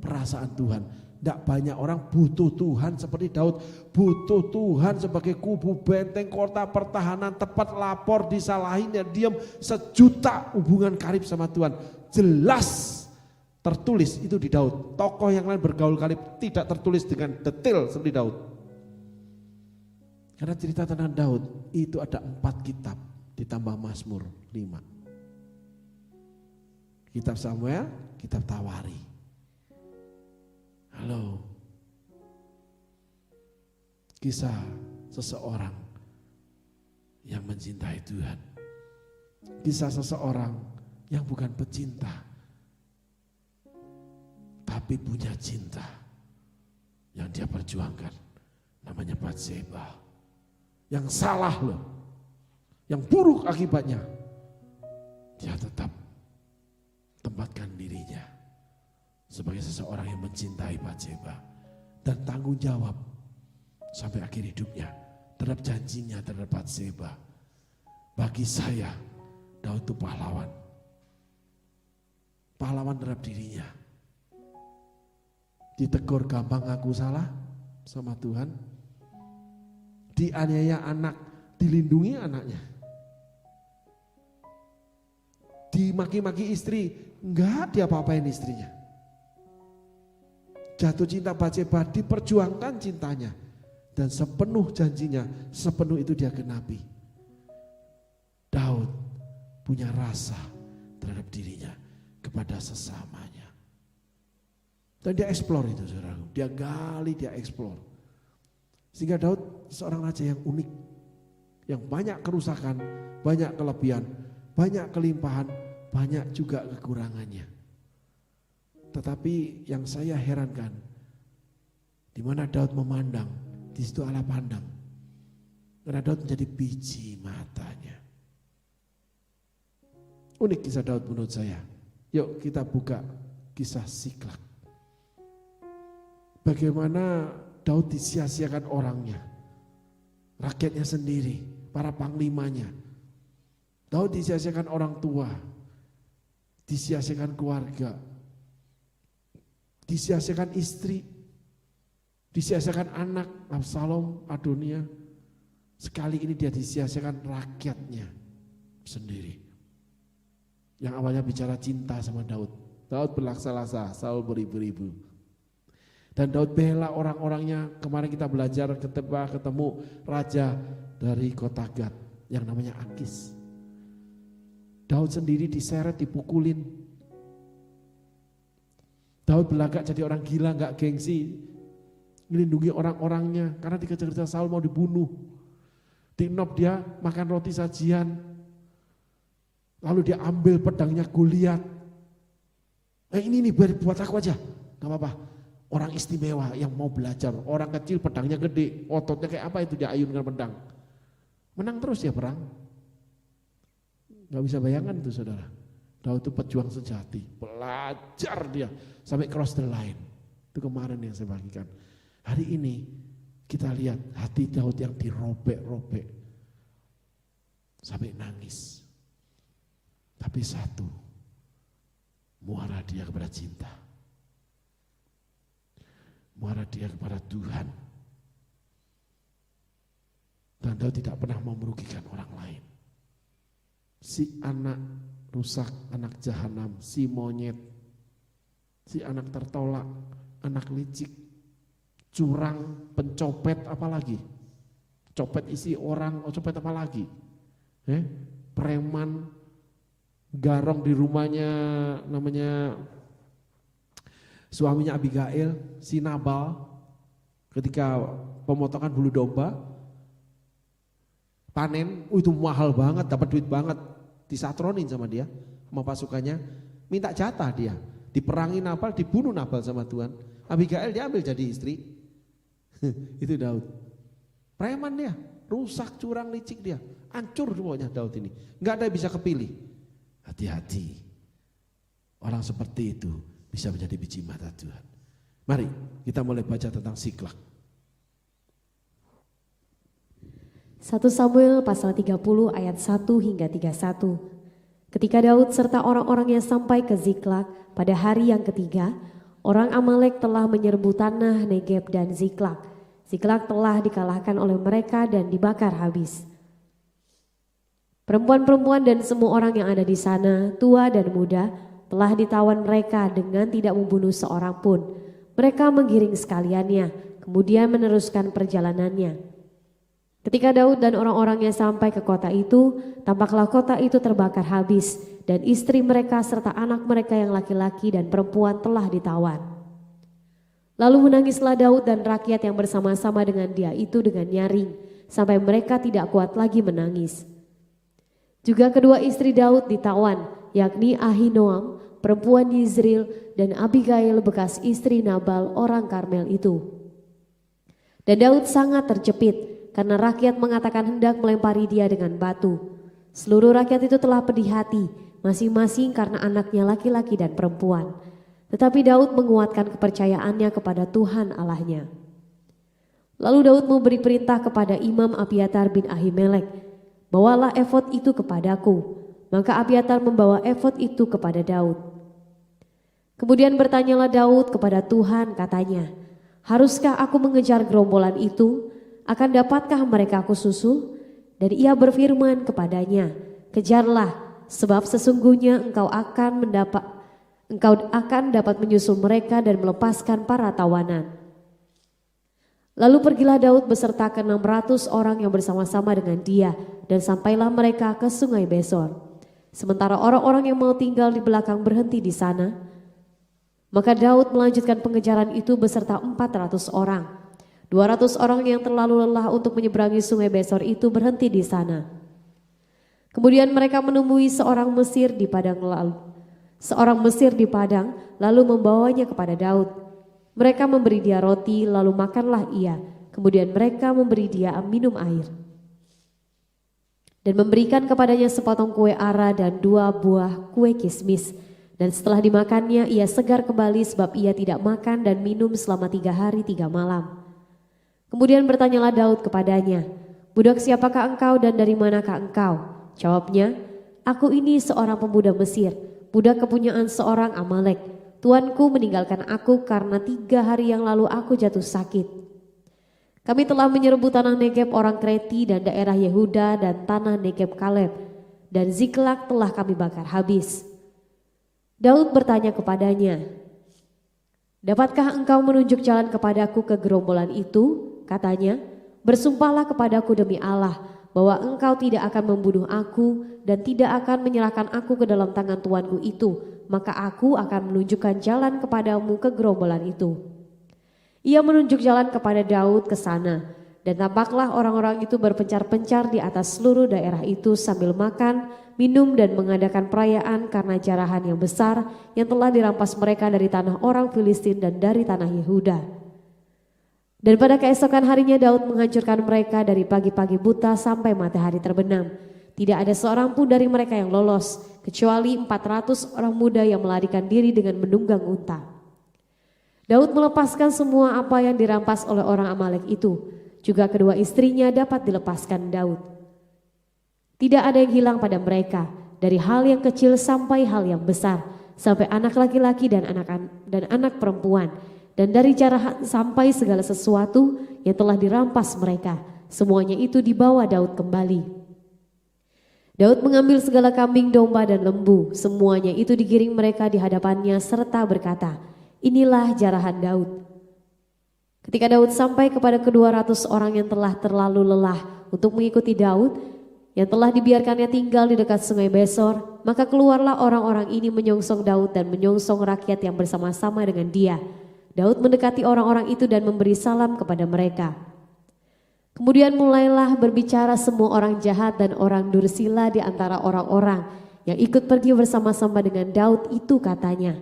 perasaan Tuhan. Tidak banyak orang butuh Tuhan seperti Daud. Butuh Tuhan sebagai kubu benteng, kota pertahanan, tepat lapor, disalahin, ya diam, sejuta hubungan karib sama Tuhan. Jelas tertulis itu di Daud. Tokoh yang lain bergaul kali tidak tertulis dengan detail seperti Daud. Karena cerita tentang Daud itu ada 4 kitab ditambah Mazmur 5. Kitab Samuel, kitab Tawari. Halo. Kisah seseorang yang mencintai Tuhan. Kisah seseorang yang bukan pecinta, tapi punya cinta yang dia perjuangkan. Namanya Batseba. Yang salah loh, yang buruk akibatnya, dia tetap tempatkan dirinya sebagai seseorang yang mencintai Batseba dan tanggung jawab sampai akhir hidupnya terhadap janjinya terhadap Batseba. Bagi saya, Daud itu pahlawan. Pahlawan terhadap dirinya. Ditegur gampang ngaku salah sama Tuhan. Dianiaya anak, dilindungi anaknya. Dimaki-maki istri, enggak diapa-apain istrinya. Jatuh cinta Batseba, diperjuangkan cintanya. Dan sepenuh janjinya, sepenuh itu dia genapi. Daud punya rasa terhadap dirinya kepada sesamanya. Dan dia eksplor itu saudaraku, dia gali, dia eksplor. Sehingga Daud seorang raja yang unik, yang banyak kerusakan, banyak kelebihan, banyak kelimpahan, banyak juga kekurangannya. Tetapi yang saya herankan, di mana Daud memandang, di situ Allah pandang. Karena Daud menjadi biji matanya. Unik kisah Daud menurut saya. Yuk kita buka kisah Siklak. Bagaimana Daud disia-siakan orangnya, rakyatnya sendiri, para panglimanya. Daud disia-siakan orang tua, disia-siakan keluarga, disia-siakan istri, disia-siakan anak, Absalom, Adonia. Sekali ini dia disia-siakan rakyatnya sendiri. Yang awalnya bicara cinta sama Daud. Daud berlaksa-laksa, Saul beribu-ribu. Dan Daud bela orang-orangnya. Kemarin kita belajar ketemu raja dari kota Gad yang namanya Akis. Daud sendiri diseret, dipukulin. Daud berlagak jadi orang gila, gak gengsi. Melindungi orang-orangnya karena dikejar-kejar Saul mau dibunuh. Di Nob dia makan roti sajian. Lalu dia ambil pedangnya Goliat. Ini nih buat aku aja, gak apa-apa. Orang istimewa yang mau belajar, orang kecil pedangnya gede, ototnya kayak apa itu dia ayunkan pedang. Menang terus ya perang. Gak bisa bayangkan itu saudara. Daud itu pejuang sejati, belajar dia sampai cross the line. Itu kemarin yang saya bagikan. Hari ini kita lihat hati Daud yang dirobek-robek sampai nangis. Tapi satu, muara dia kepada cinta. Muara dia kepada Tuhan. Dan Daud tidak pernah mau merugikan orang lain. Si anak rusak, anak jahanam, si monyet, si anak tertolak, anak licik, curang, pencopet apalagi. Copet isi orang, copet apa lagi? Preman, garong di rumahnya namanya suaminya Abigail, si Nabal, ketika pemotongan bulu domba, panen, itu mahal banget, dapat duit banget, disatronin sama dia, sama pasukannya, minta jatah dia, diperangi Nabal, dibunuh Nabal sama Tuhan, Abigail diambil jadi istri, itu Daud. Preman dia, rusak, curang, licik dia, hancur semuanya Daud ini, nggak ada yang bisa kepilih. Hati-hati, orang seperti itu bisa menjadi biji mata Tuhan. Mari kita mulai baca tentang Siklak. 1 Samuel pasal 30 ayat 1 hingga 31. Ketika Daud serta orang-orangnya sampai ke Siklak pada hari yang ketiga, orang Amalek telah menyerbu tanah Negeb dan Siklak. Siklak telah dikalahkan oleh mereka dan dibakar habis. Perempuan-perempuan dan semua orang yang ada di sana, tua dan muda, telah ditawan mereka dengan tidak membunuh seorang pun. Mereka menggiring sekaliannya, kemudian meneruskan perjalanannya. Ketika Daud dan orang-orangnya sampai ke kota itu, tampaklah kota itu terbakar habis, dan istri mereka serta anak mereka yang laki-laki dan perempuan telah ditawan. Lalu menangislah Daud dan rakyat yang bersama-sama dengan dia itu dengan nyaring, sampai mereka tidak kuat lagi menangis. Juga kedua istri Daud ditawan, yakni Ahinoam, perempuan Yizril, dan Abigail bekas istri Nabal orang Karmel itu. Dan Daud sangat terjepit karena rakyat mengatakan hendak melempari dia dengan batu. Seluruh rakyat itu telah pedih hati, masing-masing karena anaknya laki-laki dan perempuan. Tetapi Daud menguatkan kepercayaannya kepada Tuhan Allahnya. Lalu Daud memberi perintah kepada Imam Abiatar bin Ahimelek, "Bawalah efod itu kepadaku." Maka Abiatar membawa efod itu kepada Daud. Kemudian bertanyalah Daud kepada Tuhan, katanya, "Haruskah aku mengejar gerombolan itu? Akan dapatkah mereka aku susul?" Dan ia berfirman kepadanya, "Kejarlah, sebab sesungguhnya engkau akan dapat menyusul mereka dan melepaskan para tawanan." Lalu pergilah Daud beserta ke-600 orang yang bersama-sama dengan dia, dan sampailah mereka ke sungai Besor. Sementara orang-orang yang mau tinggal di belakang berhenti di sana, maka Daud melanjutkan pengejaran itu beserta 400 orang. 200 orang yang terlalu lelah untuk menyeberangi sungai Besor itu berhenti di sana. Kemudian mereka menemui seorang Mesir di padang lalu membawanya kepada Daud. Mereka memberi dia roti lalu makanlah ia. Kemudian mereka memberi dia minum air. Dan memberikan kepadanya sepotong kue ara dan 2 buah kue kismis. Dan setelah dimakannya ia segar kembali sebab ia tidak makan dan minum selama 3 hari 3 malam. Kemudian bertanyalah Daud kepadanya, "Budak siapakah engkau dan dari manakah engkau?" Jawabnya, "Aku ini seorang pemuda Mesir, budak kepunyaan seorang Amalek. Tuanku meninggalkan aku karena 3 hari yang lalu aku jatuh sakit. Kami telah menyerbu tanah Negeb orang Kreti dan daerah Yehuda dan tanah Negeb Kaleb, dan Ziklag telah kami bakar habis." Daud bertanya kepadanya, "Dapatkah engkau menunjuk jalan kepadaku ke gerombolan itu?" Katanya, "Bersumpahlah kepadaku demi Allah bahwa engkau tidak akan membunuh aku dan tidak akan menyerahkan aku ke dalam tangan tuanku itu, maka aku akan menunjukkan jalan kepadamu ke gerombolan itu." Ia menunjuk jalan kepada Daud ke sana, dan tampaklah orang-orang itu berpencar-pencar di atas seluruh daerah itu sambil makan, minum dan mengadakan perayaan karena jarahan yang besar yang telah dirampas mereka dari tanah orang Filistin dan dari tanah Yehuda. Dan pada keesokan harinya Daud menghancurkan mereka dari pagi-pagi buta sampai matahari terbenam. Tidak ada seorang pun dari mereka yang lolos, kecuali 400 orang muda yang melarikan diri dengan menunggang unta. Daud melepaskan semua apa yang dirampas oleh orang Amalek itu. Juga kedua istrinya dapat dilepaskan Daud. Tidak ada yang hilang pada mereka, dari hal yang kecil sampai hal yang besar, sampai anak laki-laki dan anak perempuan, dan dari jarahan sampai segala sesuatu yang telah dirampas mereka. Semuanya itu dibawa Daud kembali. Daud mengambil segala kambing, domba dan lembu, semuanya itu digiring mereka di hadapannya serta berkata, "Inilah jarahan Daud." Ketika Daud sampai kepada ke-200 orang yang telah terlalu lelah untuk mengikuti Daud, yang telah dibiarkannya tinggal di dekat sungai Besor, maka keluarlah orang-orang ini menyongsong Daud dan menyongsong rakyat yang bersama-sama dengan dia. Daud mendekati orang-orang itu dan memberi salam kepada mereka. Kemudian mulailah berbicara semua orang jahat dan orang dursila di antara orang-orang yang ikut pergi bersama-sama dengan Daud itu, katanya,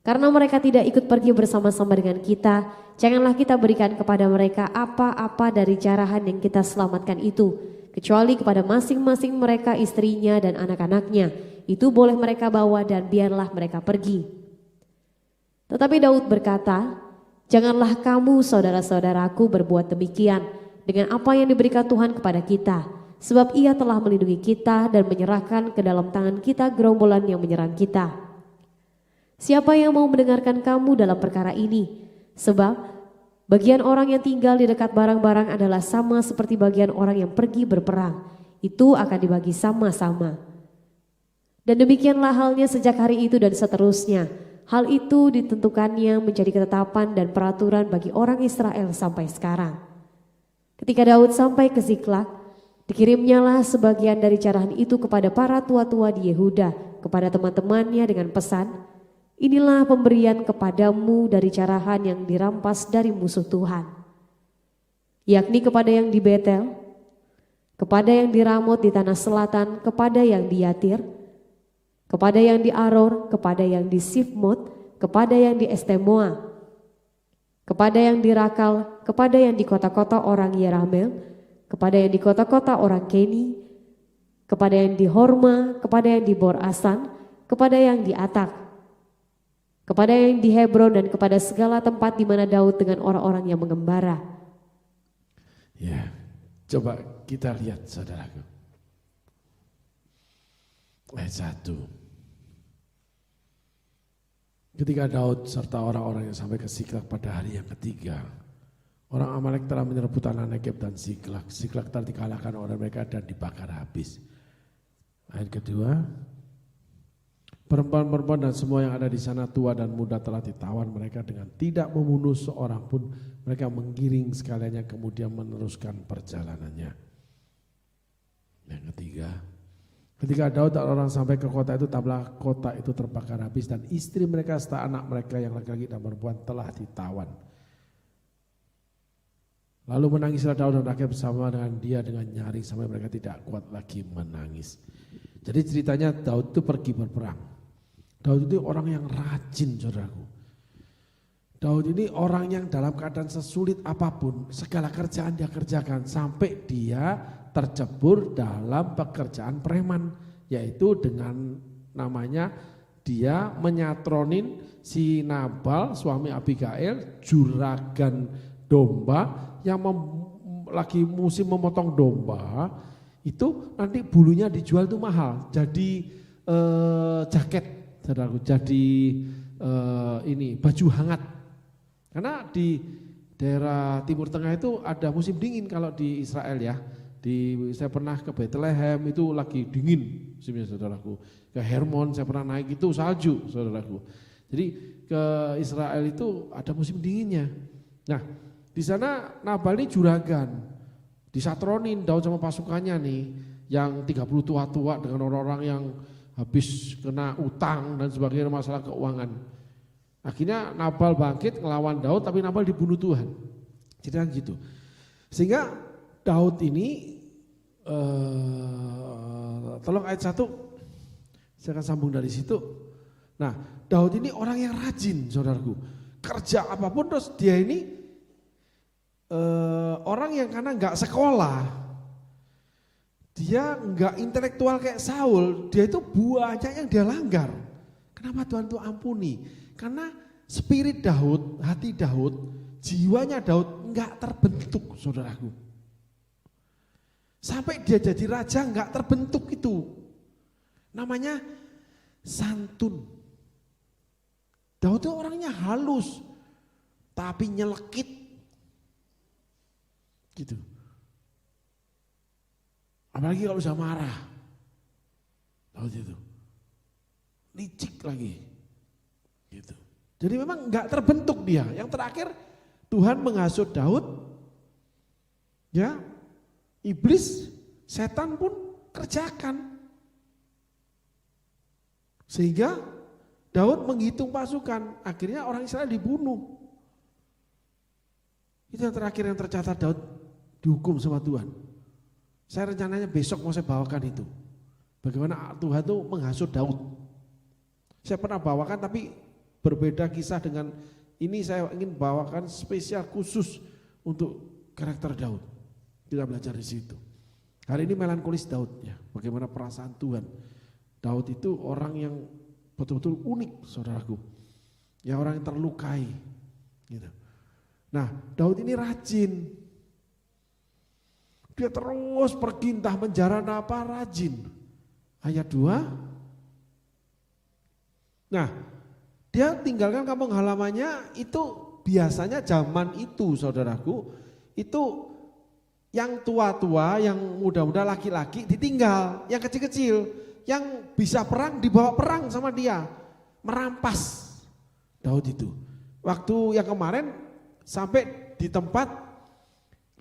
"Karena mereka tidak ikut pergi bersama-sama dengan kita, janganlah kita berikan kepada mereka apa-apa dari jarahan yang kita selamatkan itu, kecuali kepada masing-masing mereka istrinya dan anak-anaknya. Itu boleh mereka bawa dan biarlah mereka pergi." Tetapi Daud berkata, "Janganlah kamu saudara-saudaraku berbuat demikian dengan apa yang diberikan Tuhan kepada kita, sebab ia telah melindungi kita dan menyerahkan ke dalam tangan kita gerombolan yang menyerang kita. Siapa yang mau mendengarkan kamu dalam perkara ini? Sebab bagian orang yang tinggal di dekat barang-barang adalah sama seperti bagian orang yang pergi berperang. Itu akan dibagi sama-sama." Dan demikianlah halnya sejak hari itu dan seterusnya. Hal itu ditentukannya menjadi ketetapan dan peraturan bagi orang Israel sampai sekarang. Ketika Daud sampai ke Ziklag, dikirimnyalah sebagian dari carahan itu kepada para tua-tua di Yehuda, kepada teman-temannya dengan pesan, inilah pemberian kepadamu dari carahan yang dirampas dari musuh Tuhan. Yakni kepada yang di Betel, kepada yang di Ramot di tanah selatan, kepada yang di Yatir, kepada yang di Aror, kepada yang di Sifmot, kepada yang di Estemoa, kepada yang di Rakal, kepada yang di kota-kota orang Yeramel, kepada yang di kota-kota orang Keni, kepada yang di Horma, kepada yang di Bor-Asan, kepada yang di Atak, kepada yang di Hebron, dan kepada segala tempat di mana Daud dengan orang-orang yang mengembara. Ya, coba kita lihat saudaraku. Ayat 1. Ketika Daud serta orang-orang yang sampai ke Ziklag pada hari yang ketiga, orang Amalek telah menyerbu tanah Negeb dan Ziklag. Ziklag telah dikalahkan oleh mereka dan dibakar habis. Ayat kedua, perempuan-perempuan dan semua yang ada di sana tua dan muda telah ditawan mereka dengan tidak membunuh seorang pun. Mereka menggiring sekaliannya kemudian meneruskan perjalanannya. Yang ketiga, ketika Daud dan orang sampai ke kota itu, tampaklah kota itu terbakar habis dan istri mereka serta anak mereka yang laki-laki dan perempuan telah ditawan. Lalu menangislah Daud dan rakyat bersama dengan dia dengan nyaring sampai mereka tidak kuat lagi menangis. Jadi ceritanya Daud itu pergi berperang. Daud itu orang yang rajin, saudaraku. Daud ini orang yang dalam keadaan sesulit apapun, segala kerjaan dia kerjakan sampai dia tercebur dalam pekerjaan preman, yaitu dengan namanya dia menyatronin si Nabal, suami Abigail, juragan domba yang lagi musim memotong domba, itu nanti bulunya dijual tuh mahal, jadi jaket, saudaraku, jadi ini baju hangat. Karena di daerah Timur Tengah itu ada musim dingin kalau di Israel ya. Saya pernah ke Bethlehem itu lagi dingin musimnya, saudaraku. Ke Hermon saya pernah naik itu salju, saudaraku. Jadi ke Israel itu ada musim dinginnya. Nah, di sana Nabal ini juragan. Disatronin Daud sama pasukannya nih, yang 30 tua-tua dengan orang-orang yang habis kena utang dan sebagainya, masalah keuangan. Akhirnya Nabal bangkit ngelawan Daud, tapi Nabal dibunuh Tuhan. Jadi gitu. Sehingga Daud ini, tolong ayat 1, saya akan sambung dari situ. Nah, Daud ini orang yang rajin, saudaraku. Kerja apapun terus dia ini orang yang karena nggak sekolah, dia nggak intelektual kayak Saul, dia itu banyak yang dia langgar. Kenapa Tuhan tuh ampuni? Karena spirit Daud, hati Daud, jiwanya Daud enggak terbentuk, saudaraku. Sampai dia jadi raja enggak terbentuk itu. Namanya santun. Daud itu orangnya halus, tapi nyelekit. Gitu. Apalagi kalau bisa marah. Daud itu. Licik lagi. Gitu. Jadi memang enggak terbentuk dia. Yang terakhir Tuhan menghasut Daud, ya, iblis, setan pun kerjakan. Sehingga Daud menghitung pasukan, akhirnya orang Israel dibunuh. Itu yang terakhir yang tercatat, Daud dihukum sama Tuhan. Saya rencananya besok mau saya bawakan itu. Bagaimana Tuhan itu menghasut Daud. Saya pernah bawakan tapi berbeda kisah dengan ini, saya ingin bawakan spesial khusus untuk karakter Daud. Kita belajar di situ. Hari ini melankolis Daud ya, bagaimana perasaan Tuhan. Daud itu orang yang betul-betul unik, saudaraku. Ya, orang yang terlukai. Gitu. Nah, Daud ini rajin. Dia terus pergi entah menjara apa, rajin. Ayat 2. Nah, dia tinggalkan kampung halamannya itu biasanya zaman itu, saudaraku, itu Yang tua-tua, yang muda-muda laki-laki ditinggal, yang kecil-kecil, yang bisa perang dibawa perang sama dia, merampas Daud itu. Waktu yang kemarin sampai di tempat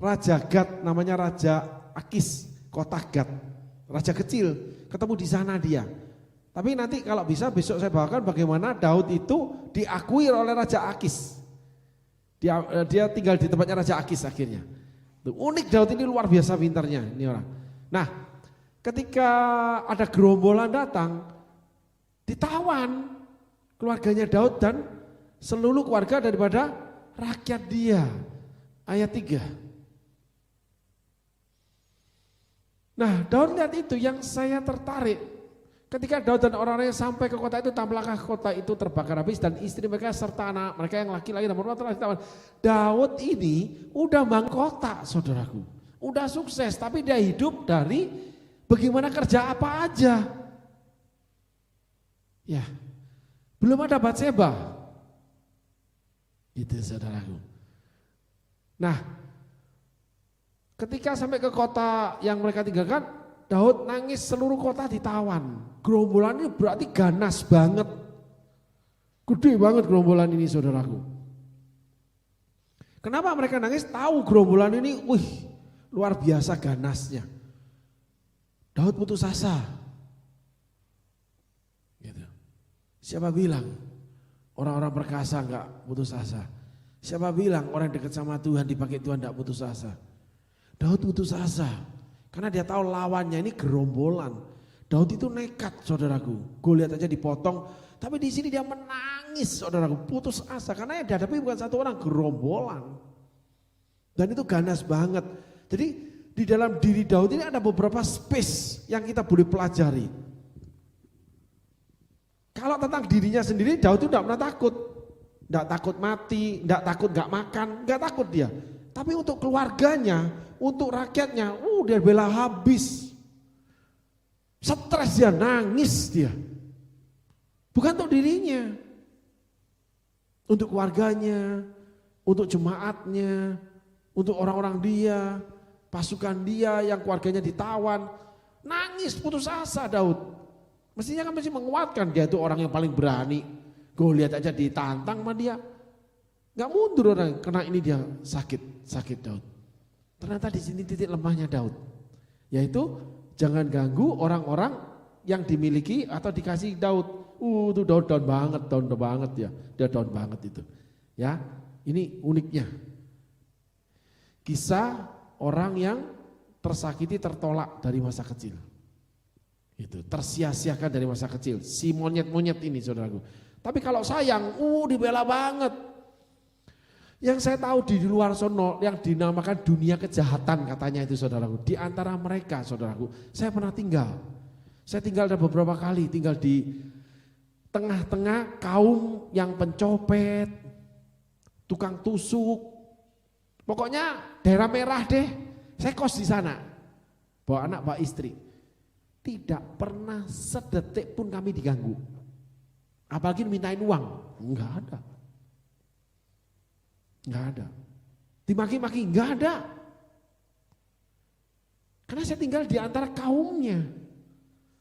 Raja Gad, namanya Raja Akis, kota Gad, raja kecil, ketemu di sana dia. Tapi nanti kalau bisa besok saya bawakan bagaimana Daud itu diakui oleh Raja Akis. Dia tinggal di tempatnya Raja Akis akhirnya. Unik, Daud ini luar biasa pintarnya ini orang. Nah, ketika ada gerombolan datang, ditawan keluarganya Daud dan seluruh keluarga daripada rakyat dia. Ayat 3. Nah, Daud lihat itu yang saya tertarik. Ketika Daud dan orang-orang yang sampai ke kota itu, tampaklah kota itu terbakar habis dan istri mereka serta anak mereka yang laki-laki dan perempuan telah ditawan. Daud ini udah mahkota, saudaraku. Udah sukses, tapi dia hidup dari bagaimana kerja apa aja. Ya, belum ada Batseba. Itu saudaraku. Nah, ketika sampai ke kota yang mereka tinggalkan, Daud nangis, seluruh kota ditawan. Gerombolan ini berarti ganas banget. Gede banget gerombolan ini, saudaraku. Kenapa mereka nangis? Tahu gerombolan ini, luar biasa ganasnya. Daud putus asa. Gitu. Siapa bilang orang-orang perkasa enggak putus asa? Siapa bilang orang dekat sama Tuhan, dipakai Tuhan enggak putus asa? Daud putus asa. Karena dia tahu lawannya ini gerombolan. Daud itu nekat, saudaraku. Goliat aja dipotong. Tapi di sini dia menangis, saudaraku. Putus asa. Karena yang dihadapi bukan satu orang, gerombolan. Dan itu ganas banget. Jadi di dalam diri Daud ini ada beberapa space yang kita boleh pelajari. Kalau tentang dirinya sendiri, Daud itu tidak pernah takut. Tidak takut mati, tidak takut gak makan, gak takut dia. Tapi untuk keluarganya, untuk rakyatnya, dia bela habis. Stres dia, nangis dia. Bukan untuk dirinya. Untuk keluarganya, untuk jemaatnya, untuk orang-orang dia, pasukan dia yang keluarganya ditawan. Nangis, putus asa Daud. Mestinya kan mesti menguatkan, dia itu orang yang paling berani. Goliat aja ditantang sama dia. Gak mundur orang, karena ini dia sakit Daud. Ternyata di sini titik lemahnya Daud, yaitu jangan ganggu orang-orang yang dimiliki atau dikasih Daud. Itu Daud down banget ya, dia down banget itu. Ya, ini uniknya. Kisah orang yang tersakiti, tertolak dari masa kecil. Itu tersia-siakan dari masa kecil. Si monyet-monyet ini, saudaraku. Tapi kalau sayang, dibela banget. Yang saya tahu di luar sono yang dinamakan dunia kejahatan katanya itu, saudaraku. Di antara mereka, saudaraku, saya pernah tinggal. Saya tinggal ada beberapa kali, tinggal di tengah-tengah kaum yang pencopet, tukang tusuk. Pokoknya daerah merah deh. Saya kos di sana. Bawa anak, bawa istri. Tidak pernah sedetik pun kami diganggu. Apalagi mintain uang. Enggak ada. Enggak ada. Dimaki-maki enggak ada. Karena saya tinggal di antara kaumnya.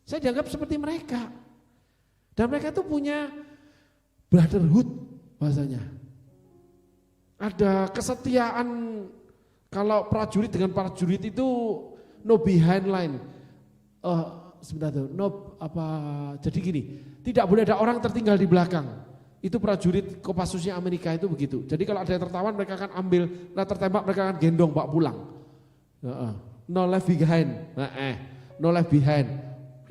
Saya dianggap seperti mereka. Dan mereka itu punya brotherhood bahasanya. Ada kesetiaan. Kalau prajurit dengan prajurit itu no behind line. Sebentar tuh, jadi gini, tidak boleh ada orang tertinggal di belakang. Itu prajurit Kopassusnya Amerika itu begitu. Jadi kalau ada yang tertawan mereka akan ambil, tertembak mereka akan gendong bawa pulang. No left behind, no left behind,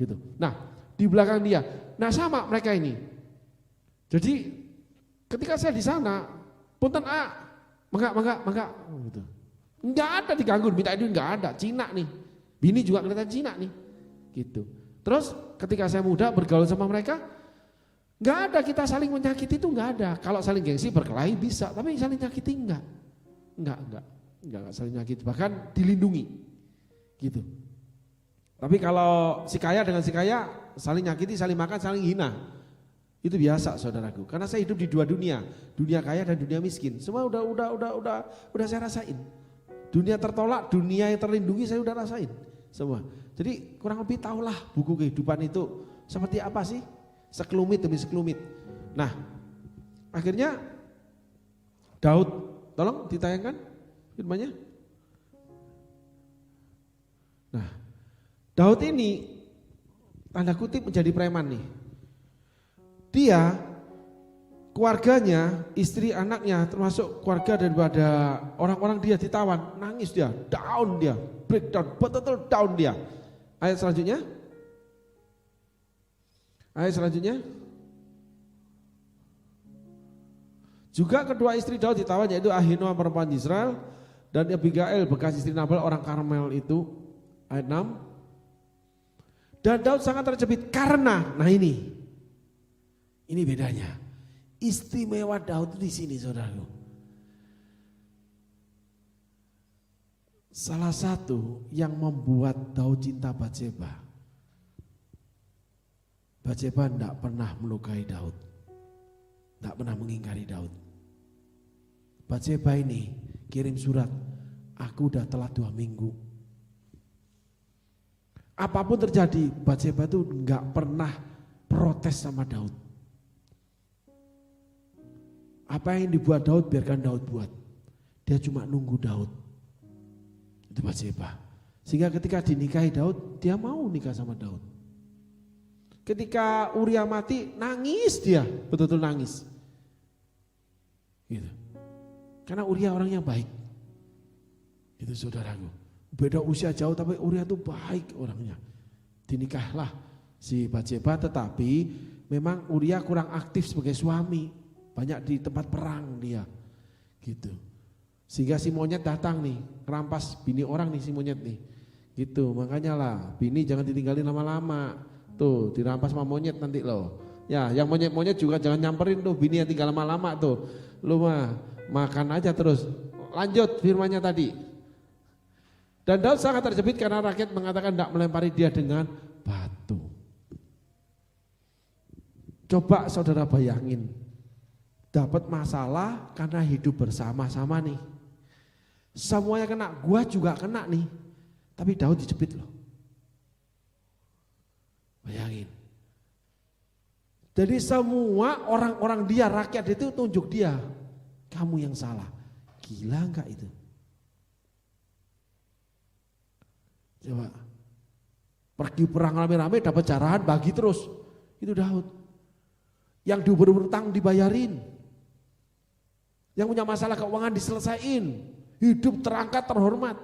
gitu. Nah di belakang dia, nah sama mereka ini. Jadi ketika saya di sana, punten mangga, gitu. Enggak ada diganggu, minta duit enggak ada. Cina nih, bini juga kelihatan Cina nih, gitu. Terus ketika saya muda bergaul sama mereka. Enggak ada kita saling menyakiti itu enggak ada. Kalau saling gengsi berkelahi bisa, tapi saling nyakiti enggak. Enggak saling nyakiti, bahkan dilindungi. Gitu. Tapi kalau si kaya dengan si kaya saling nyakiti, saling makan, saling hina. Itu biasa saudaraku. Karena saya hidup di dua dunia, dunia kaya dan dunia miskin. Semua udah saya rasain. dunia tertolak, dunia yang terlindungi saya udah rasain semua. Jadi kurang lebih tahulah buku kehidupan itu seperti apa sih, sekelumit demi sekelumit. Nah, akhirnya Daud, tolong ditayangkan firman-Nya. Nah, Daud ini tanda kutip menjadi preman nih. Dia, keluarganya, istri, anaknya, termasuk keluarga daripada orang-orang dia ditawan, nangis dia, down dia, breakdown, betul-betul down dia. Ayat selanjutnya. Ayat selanjutnya. Juga kedua istri Daud ditawan, yaitu Ahinoam perempuan Israel dan Abigail bekas istri Nabal orang Karmel itu. Ayat 6. Dan Daud sangat terjepit karena, nah ini bedanya. Istimewa Daud di sini, saudaraku. Salah satu yang membuat Daud cinta Batseba. Batseba tidak pernah melukai Daud, tidak pernah mengingkari Daud. Batseba ini kirim surat, aku udah telat 2 minggu. Apapun terjadi, Batseba itu nggak pernah protes sama Daud. Apa yang dibuat Daud, biarkan Daud buat. Dia cuma nunggu Daud. Itu Batseba. Sehingga ketika dinikahi Daud, dia mau nikah sama Daud. Ketika Uria mati, nangis dia, betul-betul nangis. Gitu. Karena Uria orang yang baik. Itu saudaraku. Beda usia jauh tapi Uria itu baik orangnya. Dinikahlah si Batseba, tetapi memang Uria kurang aktif sebagai suami. Banyak di tempat perang dia. Gitu. Sehingga si monyet datang nih, kerampas bini orang nih si monyet nih. Gitu, makanya lah bini jangan ditinggalin lama-lama. Tuh, dirampas sama monyet nanti loh. Ya, yang monyet-monyet juga jangan nyamperin tuh bini yang tinggal lama-lama tuh. Lu mah makan aja terus. Lanjut firman-Nya tadi. Dan Daud sangat terjepit karena rakyat mengatakan tidak melempari dia dengan batu. Coba saudara bayangin, dapat masalah karena hidup bersama-sama nih. Semuanya kena, gua juga kena nih. Tapi Daud dijepit loh. Bayangin. Jadi semua orang-orang dia, rakyat itu tunjuk dia. Kamu yang salah. Gila enggak itu? Coba. Pergi perang rame-rame dapat jarahan bagi terus. Itu Daud. Yang diuber-utang dibayarin. Yang punya masalah keuangan diselesaikan. Hidup terangkat terhormat.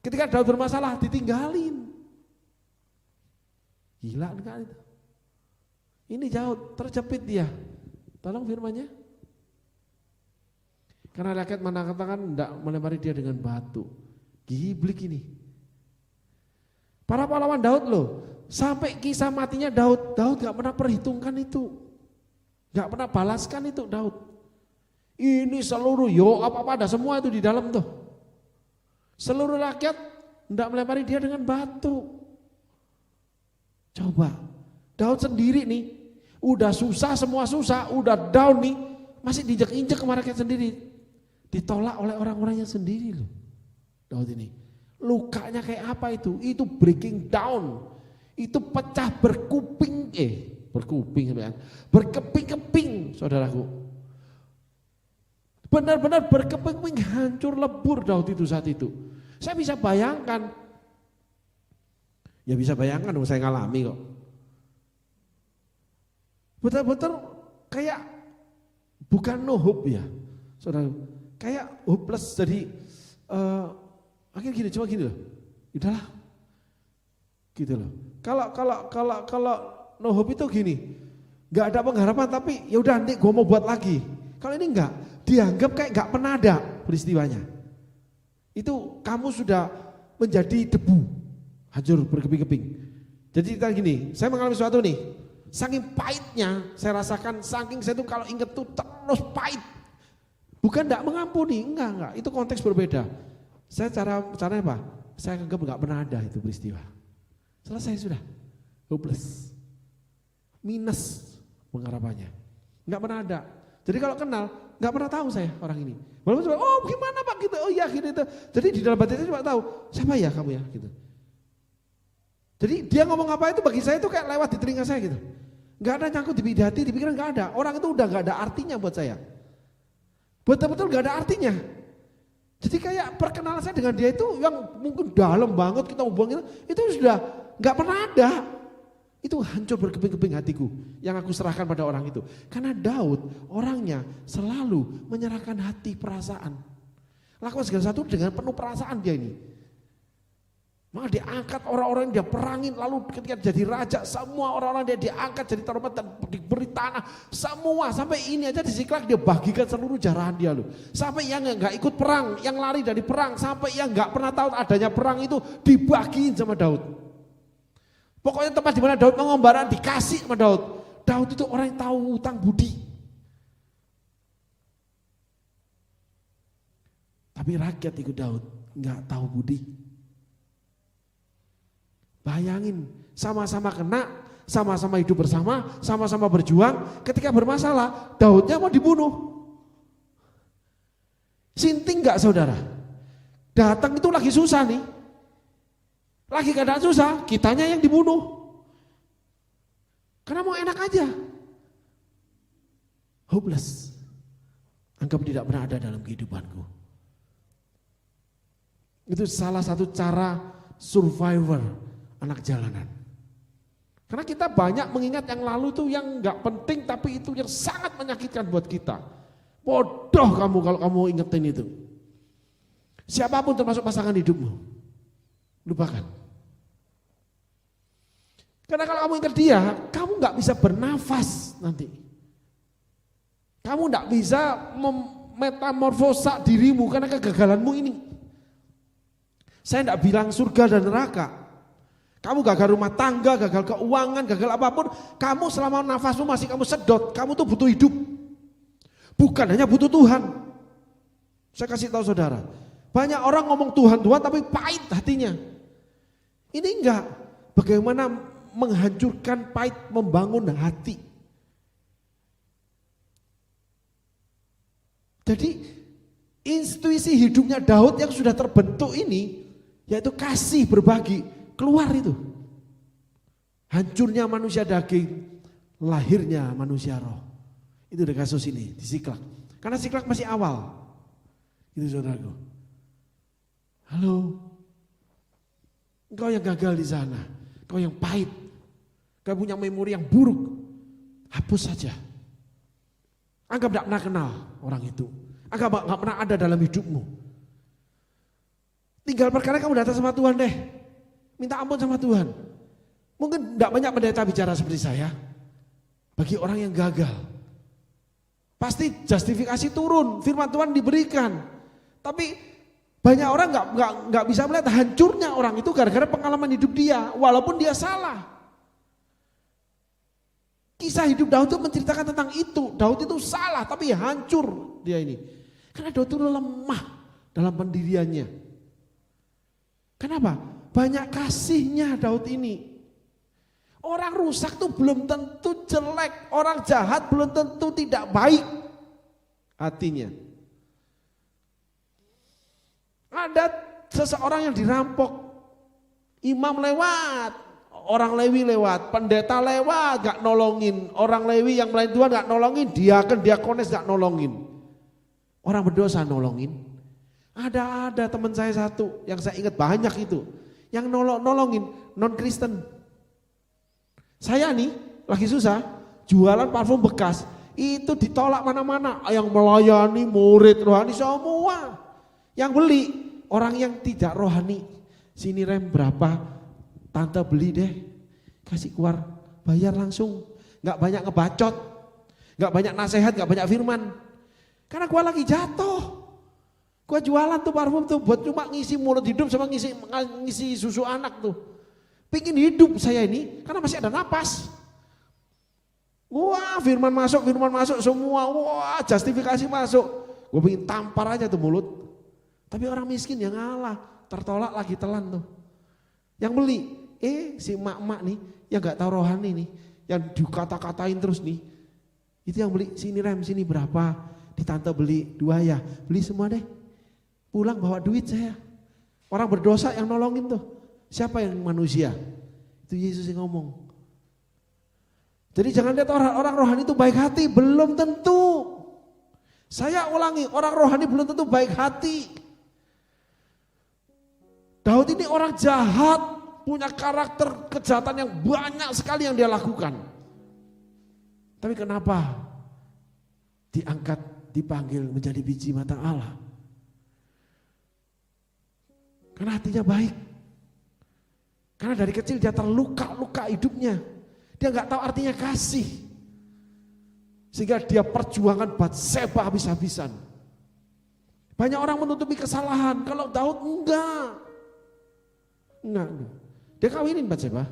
Ketika Daud bermasalah ditinggalin. Gila enggak itu? Ini Daud terjepit dia. Tolong firman-Nya. Karena rakyat mengatakan tidak melempari dia dengan batu. Giblik ini. Para pahlawan Daud loh, sampai kisah matinya Daud gak pernah perhitungkan itu. Gak pernah balaskan itu Daud. Ini seluruh, apa-apa ada semua itu di dalam tuh. Seluruh rakyat tidak melempari dia dengan batu. Coba, Daud sendiri nih, udah susah, semua susah, udah down nih, masih diinjek-injek sama rakyat sendiri. Ditolak oleh orang-orangnya sendiri loh, Daud ini. Lukanya kayak apa itu? Itu breaking down. Itu pecah berkeping-keping, saudaraku. Benar-benar berkeping-keping, hancur lebur Daud itu saat itu. Saya bisa bayangkan. Ya bisa bayangkan, saya ngalami kok. Betul-betul kayak bukan no hope ya, saudara. Kayak hopeless, jadi akhirnya gini, cuma gini loh, udahlah, gitu loh. Kalau no hope itu gini, nggak ada pengharapan tapi ya udah nanti gue mau buat lagi. Kalau ini enggak, dianggap kayak nggak pernah ada peristiwanya. Itu kamu sudah menjadi debu, hancur berkeping-keping. Jadi kita gini, saya mengalami sesuatu nih, saking pahitnya saya rasakan, saking saya tuh kalau inget tuh terus pahit. Bukan enggak mengampuni, enggak, itu konteks berbeda. Saya caranya apa? Saya anggap enggak pernah ada itu peristiwa. Selesai sudah, hopeless, minus pengharapannya, enggak pernah ada. Jadi kalau kenal, Nggak pernah tahu saya orang ini. Walaupun cuma, oh gimana Pak gitu, oh iya gitu. Jadi di dalam hati saya cuma tahu, siapa ya kamu ya gitu. Jadi dia ngomong apa itu bagi saya itu kayak lewat di telinga saya gitu. Nggak ada nyangkut di hati, di pikiran nggak ada. Orang itu udah nggak ada artinya buat saya. Betul-betul nggak ada artinya. Jadi kayak perkenalan saya dengan dia itu yang mungkin dalam banget kita hubungin itu sudah nggak pernah ada. Itu hancur berkeping-keping hatiku yang aku serahkan pada orang itu. Karena Daud orangnya selalu menyerahkan hati perasaan. Lakukan segala sesuatu dengan penuh perasaan dia ini. Maka dia angkat orang-orang yang dia perangin, lalu ketika jadi raja semua orang-orang dia diangkat jadi terhormat dan diberi tanah semua, sampai ini aja di Ziklag dia bagikan seluruh jarahan dia loh. Sampai yang nggak ikut perang, yang lari dari perang, sampai yang nggak pernah tahu adanya perang itu dibagiin sama Daud. Pokoknya tempat di mana Daud mengembara dikasih sama Daud. Daud itu orang yang tahu hutang budi. Tapi rakyat ikut Daud nggak tahu budi. Bayangin, sama-sama kena, sama-sama hidup bersama, sama-sama berjuang. Ketika bermasalah, Daudnya mau dibunuh. Sinting nggak saudara? Datang itu lagi susah nih. Lagi keadaan susah, kitanya yang dibunuh. Karena mau enak aja. Hopeless. Anggap tidak pernah ada dalam kehidupanku. Itu salah satu cara survivor anak jalanan. Karena kita banyak mengingat yang lalu tuh yang nggak penting tapi itu yang sangat menyakitkan buat kita. Bodoh kamu kalau kamu ingetin itu. Siapapun termasuk pasangan hidupmu. Lupakan. Karena kalau kamu ingat dia, kamu nggak bisa bernafas nanti. Kamu nggak bisa metamorfosa dirimu karena kegagalanmu ini. Saya nggak bilang surga dan neraka. Kamu gagal rumah tangga, gagal keuangan, gagal apapun, kamu selama nafasmu masih kamu sedot, kamu tuh butuh hidup. Bukan hanya butuh Tuhan. Saya kasih tahu saudara, banyak orang ngomong Tuhan tapi pahit hatinya. Ini enggak, bagaimana menghancurkan pahit, membangun hati. Jadi intuisi hidupnya Daud yang sudah terbentuk ini, yaitu kasih berbagi. Keluar itu. Hancurnya manusia daging, lahirnya manusia roh. Itu ada kasus ini di Ziklag. Karena Ziklag masih awal. Itu saudaraku. Halo. Engkau yang gagal di sana. Engkau yang pahit. Engkau punya memori yang buruk. Hapus saja. Anggap tidak pernah kenal orang itu. Anggap tidak pernah ada dalam hidupmu. Tinggal perkara kamu datang sama Tuhan deh. Minta ampun sama Tuhan. Mungkin tidak banyak pendeta bicara seperti saya. Bagi orang yang gagal. Pasti justifikasi turun, firman Tuhan diberikan. Tapi banyak orang nggak bisa melihat hancurnya orang itu gara-gara pengalaman hidup dia, walaupun dia salah. Kisah hidup Daud itu menceritakan tentang itu. Daud itu salah tapi hancur dia ini. Karena Daud itu lemah dalam pendiriannya. Kenapa? Banyak kasihnya Daud ini. Orang rusak tuh belum tentu jelek. Orang jahat belum tentu tidak baik hatinya. Ada seseorang yang dirampok. Imam lewat, orang Lewi lewat, pendeta lewat gak nolongin. Orang Lewi yang melayani Tuhan gak nolongin, diakonis gak nolongin. Orang berdosa nolongin. Ada teman saya satu yang saya ingat banyak itu. Yang nolongin non-Kristen. Saya nih lagi susah jualan parfum bekas. Itu ditolak mana-mana. Yang melayani murid rohani semua. Yang beli orang yang tidak rohani. Sini rem berapa? Tante beli deh. Kasih keluar bayar langsung. Gak banyak ngebacot. Gak banyak nasihat, gak banyak firman. Karena gua lagi jatuh. Gua jualan tuh parfum tuh buat cuma ngisi mulut hidup sama ngisi susu anak tuh. Pingin hidup saya ini karena masih ada napas. Wah firman masuk semua. Wah justifikasi masuk. Gue pengen tampar aja tuh mulut. Tapi orang miskin yang ngalah. Tertolak lagi telan tuh. Yang beli. Si mak-mak nih yang gak tahu rohani nih. Yang dikata-katain terus nih. Itu yang beli sini rem sini berapa. di tante beli 2 ya, beli semua deh. Pulang bawa duit saya. Orang berdosa yang nolongin tuh. Siapa yang manusia? Itu Yesus yang ngomong. Jadi jangan lihat orang rohani itu baik hati, belum tentu. Saya ulangi, orang rohani belum tentu baik hati. Daud ini orang jahat, punya karakter kejahatan yang banyak sekali yang dia lakukan. Tapi kenapa diangkat, dipanggil menjadi biji mata Allah? Karena hatinya baik. Karena dari kecil dia terluka-luka hidupnya. Dia nggak tahu artinya kasih. Sehingga dia perjuangan Batseba habis-habisan. Banyak orang menutupi kesalahan. Kalau Daud enggak. Dia kawinin Batseba.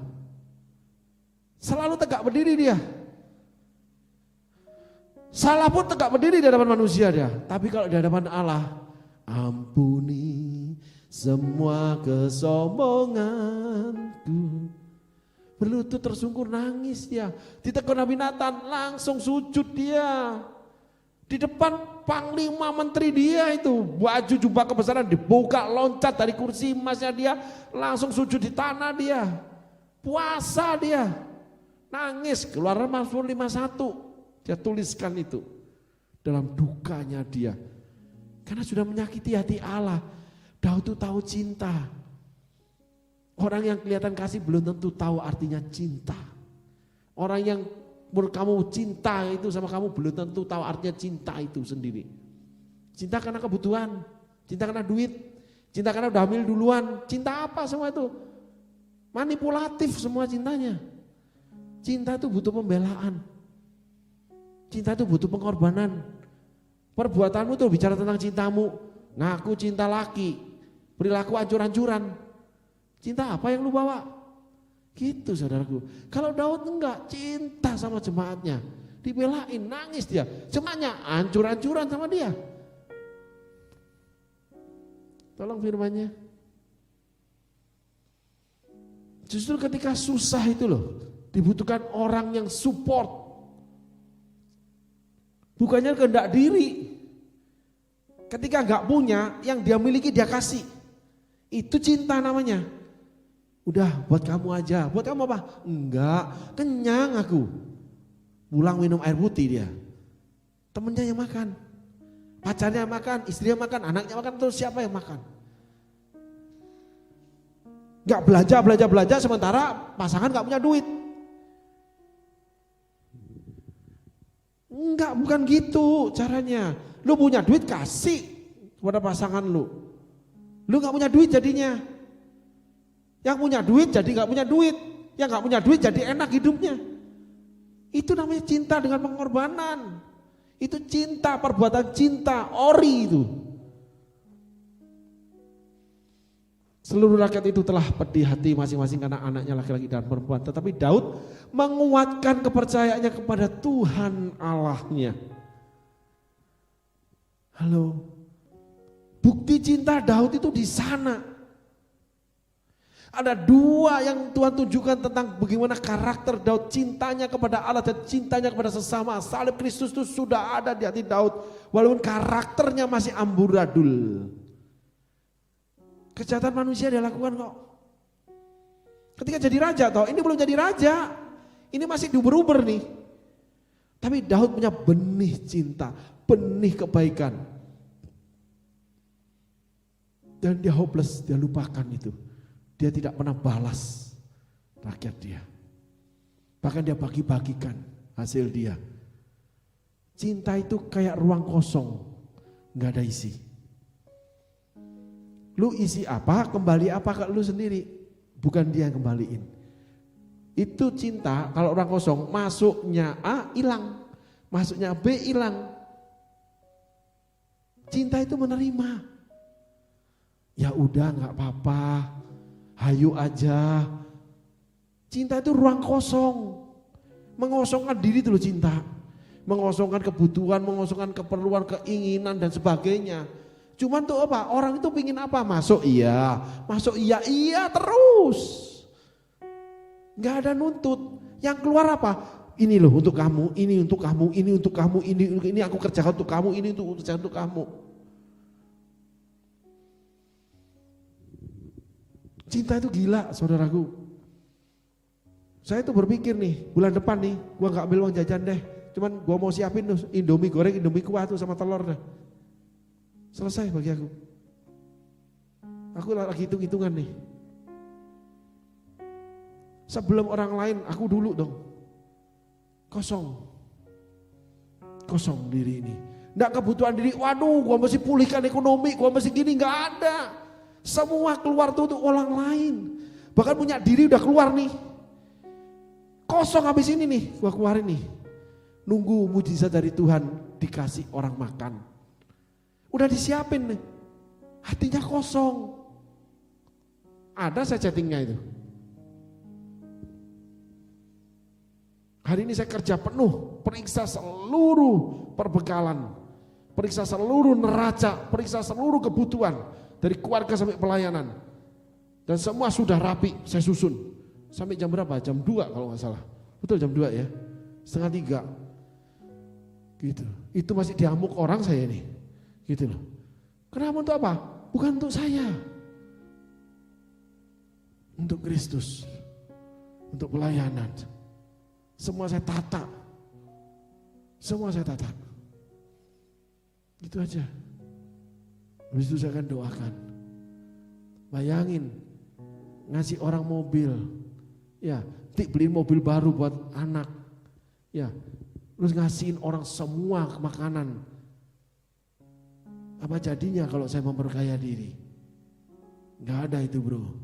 Selalu tegak berdiri dia. Salah pun tegak berdiri di hadapan manusia dia. Tapi kalau di hadapan Allah, ampuni semua kesombonganku. Berlutut tersungkur nangis dia. Ditegur Nabi Nathan langsung sujud dia. Di depan panglima menteri dia itu. Baju jubah kebesaran dibuka, loncat dari kursi emasnya dia. Langsung sujud di tanah dia. Puasa dia. Nangis. Keluaran Mazmur 51. Dia tuliskan itu. Dalam dukanya dia. Karena sudah menyakiti hati Allah. Daud itu tahu cinta. Orang yang kelihatan kasih belum tentu tahu artinya cinta. Orang yang menurut kamu cinta itu sama kamu belum tentu tahu artinya cinta itu sendiri. Cinta karena kebutuhan, cinta karena duit, cinta karena udah hamil duluan. Cinta apa semua itu? Manipulatif semua cintanya. Cinta itu butuh pembelaan. Cinta itu butuh pengorbanan. Perbuatanmu tuh bicara tentang cintamu. Ngaku cinta laki, perilaku ancur-ancuran. Cinta apa yang lu bawa? Gitu saudaraku. Kalau Daud enggak, cinta sama jemaatnya. Dibelain, nangis dia. Jemaatnya ancur-ancuran sama dia. Tolong firmannya. Justru ketika susah itu loh, dibutuhkan orang yang support. Bukannya kehendak diri. Ketika enggak punya, yang dia miliki dia kasih. Itu cinta namanya. Udah buat kamu aja, buat kamu apa? Enggak, kenyang aku. Pulang minum air putih dia. Temennya yang makan, pacarnya makan, istrinya makan, anaknya makan, terus siapa yang makan? Enggak belanja sementara pasangan enggak punya duit. Enggak, bukan gitu caranya. Lu punya duit kasih kepada pasangan lu. Lu enggak punya duit jadinya. Yang punya duit jadi gak punya duit. Yang gak punya duit jadi enak hidupnya. Itu namanya cinta dengan pengorbanan. Itu cinta, perbuatan cinta, ori itu. Seluruh rakyat itu telah pedih hati masing-masing karena anaknya laki-laki dan perempuan. Tetapi Daud menguatkan kepercayaannya kepada Tuhan Allahnya. Halo. Bukti cinta Daud itu di sana. Ada 2 yang Tuhan tunjukkan tentang bagaimana karakter Daud, cintanya kepada Allah dan cintanya kepada sesama. Salib Kristus itu sudah ada di hati Daud, walaupun karakternya masih amburadul. Kejahatan manusia dia lakukan kok. Ketika jadi raja toh, ini belum jadi raja, ini masih diuber-uber nih. Tapi Daud punya benih cinta, benih kebaikan. Dan dia hopeless, dia lupakan itu. Dia tidak pernah balas rakyat dia. Bahkan dia bagi-bagikan hasil dia. Cinta itu kayak ruang kosong, gak ada isi. Lu isi apa, kembali apa ke lu sendiri. Bukan dia yang kembaliin. Itu cinta, kalau orang kosong, masuknya A hilang, masuknya B hilang. Cinta itu menerima. Ya udah gak apa-apa. Hayu aja. Cinta itu ruang kosong. Mengosongkan diri itu loh cinta. Mengosongkan kebutuhan, mengosongkan keperluan, keinginan dan sebagainya. Cuman tuh apa? Orang itu pingin apa? Masuk iya terus. Gak ada nuntut. Yang keluar apa? Ini loh untuk kamu, ini untuk kamu, ini untuk kamu, ini aku kerjakan untuk kamu, ini untuk kerjakan untuk kamu. Cinta itu gila, saudaraku. Saya tuh berpikir nih, bulan depan nih, gua nggak ambil uang jajan deh. Cuman gua mau siapin tuh Indomie goreng, Indomie kuah tuh sama telur deh. Selesai bagi aku. Aku lagi hitung-hitungan nih. Sebelum orang lain, aku dulu dong. Kosong diri ini. Nggak kebutuhan diri, waduh gua mesti pulihkan ekonomi, gua mesti gini, nggak ada. Semua keluar tuh untuk orang lain. Bahkan punya diri udah keluar nih. Kosong habis ini nih, gua keluarin nih. Nunggu mujizat dari Tuhan dikasih orang makan. Udah disiapin nih. Hatinya kosong. Ada saya chattingnya itu. Hari ini saya kerja penuh, periksa seluruh perbekalan, periksa seluruh neraca, periksa seluruh kebutuhan. Dari keluarga sampai pelayanan. Dan semua sudah rapi, saya susun. Sampai jam berapa? Jam 2 kalau nggak salah. Betul jam 2 ya? Setengah 3. Gitu. Itu masih diamuk orang saya nih. Gitu loh. Kenapa, untuk apa? Bukan untuk saya. Untuk Kristus. Untuk pelayanan. Semua saya tata. Semua saya tata. Gitu aja. Habis itu saya akan doakan. Bayangin, ngasih orang mobil. Ya, beliin mobil baru buat anak. Ya, terus ngasihin orang semua makanan. Apa jadinya kalau saya memperkaya diri? Gak ada itu bro.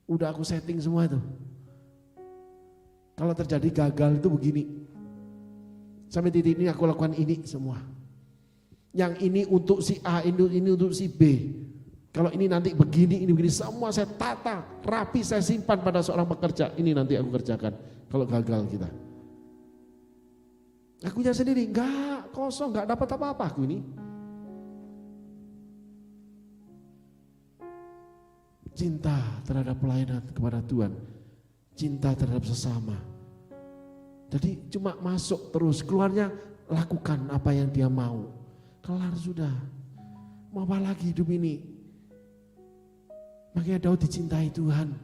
Udah aku setting semua itu. Kalau terjadi gagal itu begini. Sampai titik ini aku lakukan ini semua. Yang ini untuk si A, ini untuk si B. Kalau ini nanti begini, ini begini. Semua saya tata, rapi saya simpan pada seorang pekerja. Ini nanti aku kerjakan kalau gagal kita. Akunya sendiri, enggak, kosong, enggak dapat apa-apa aku ini. Cinta terhadap pelayanan kepada Tuhan. Cinta terhadap sesama. Jadi cuma masuk terus, keluarnya lakukan apa yang dia mau. Kelar sudah. Mau apa lagi hidup ini? Makanya Daud dicintai Tuhan.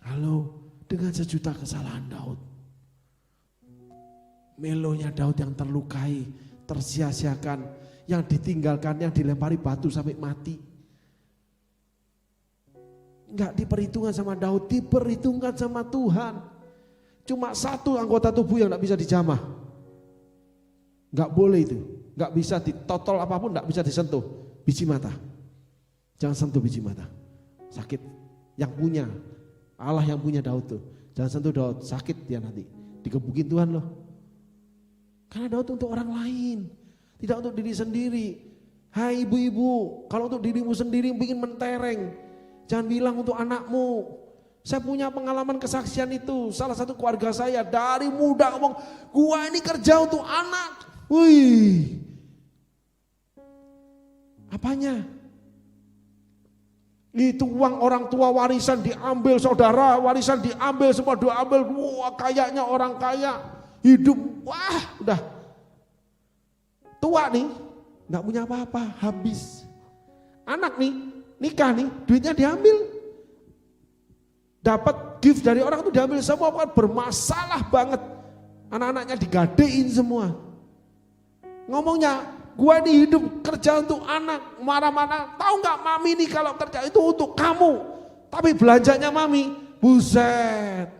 Halo, dengan sejuta kesalahan Daud. Melonya Daud yang terlukai, tersia-siakan, yang ditinggalkan, yang dilempari batu sampai mati. Enggak diperhitungkan sama Daud, diperhitungkan sama Tuhan. Cuma satu anggota tubuh yang enggak bisa dijamah. Enggak boleh itu. Enggak bisa ditotol apapun, enggak bisa disentuh. Biji mata. Jangan sentuh biji mata. Sakit. Yang punya. Allah yang punya Daud tuh. Jangan sentuh Daud, sakit dia nanti. Dikebukin Tuhan loh. Karena Daud untuk orang lain. Tidak untuk diri sendiri. Hai ibu-ibu, kalau untuk dirimu sendiri bikin mentereng. Jangan bilang untuk anakmu. Saya punya pengalaman kesaksian itu. Salah satu keluarga saya dari muda ngomong, gua ini kerja untuk anak. Wih. Apanya? Itu uang orang tua, warisan diambil, saudara warisan diambil, semua diambil. Wah, kayaknya orang kaya. Hidup, wah udah. Tua nih, gak punya apa-apa, habis. Anak nih, nikah nih, duitnya diambil. Dapat gift dari orang itu diambil semua, kan bermasalah banget. Anak-anaknya digadein semua. Ngomongnya, gua ini hidup kerja untuk anak, marah-marah. Tahu nggak mami ini kalau kerja itu untuk kamu. Tapi belanjanya mami, buset.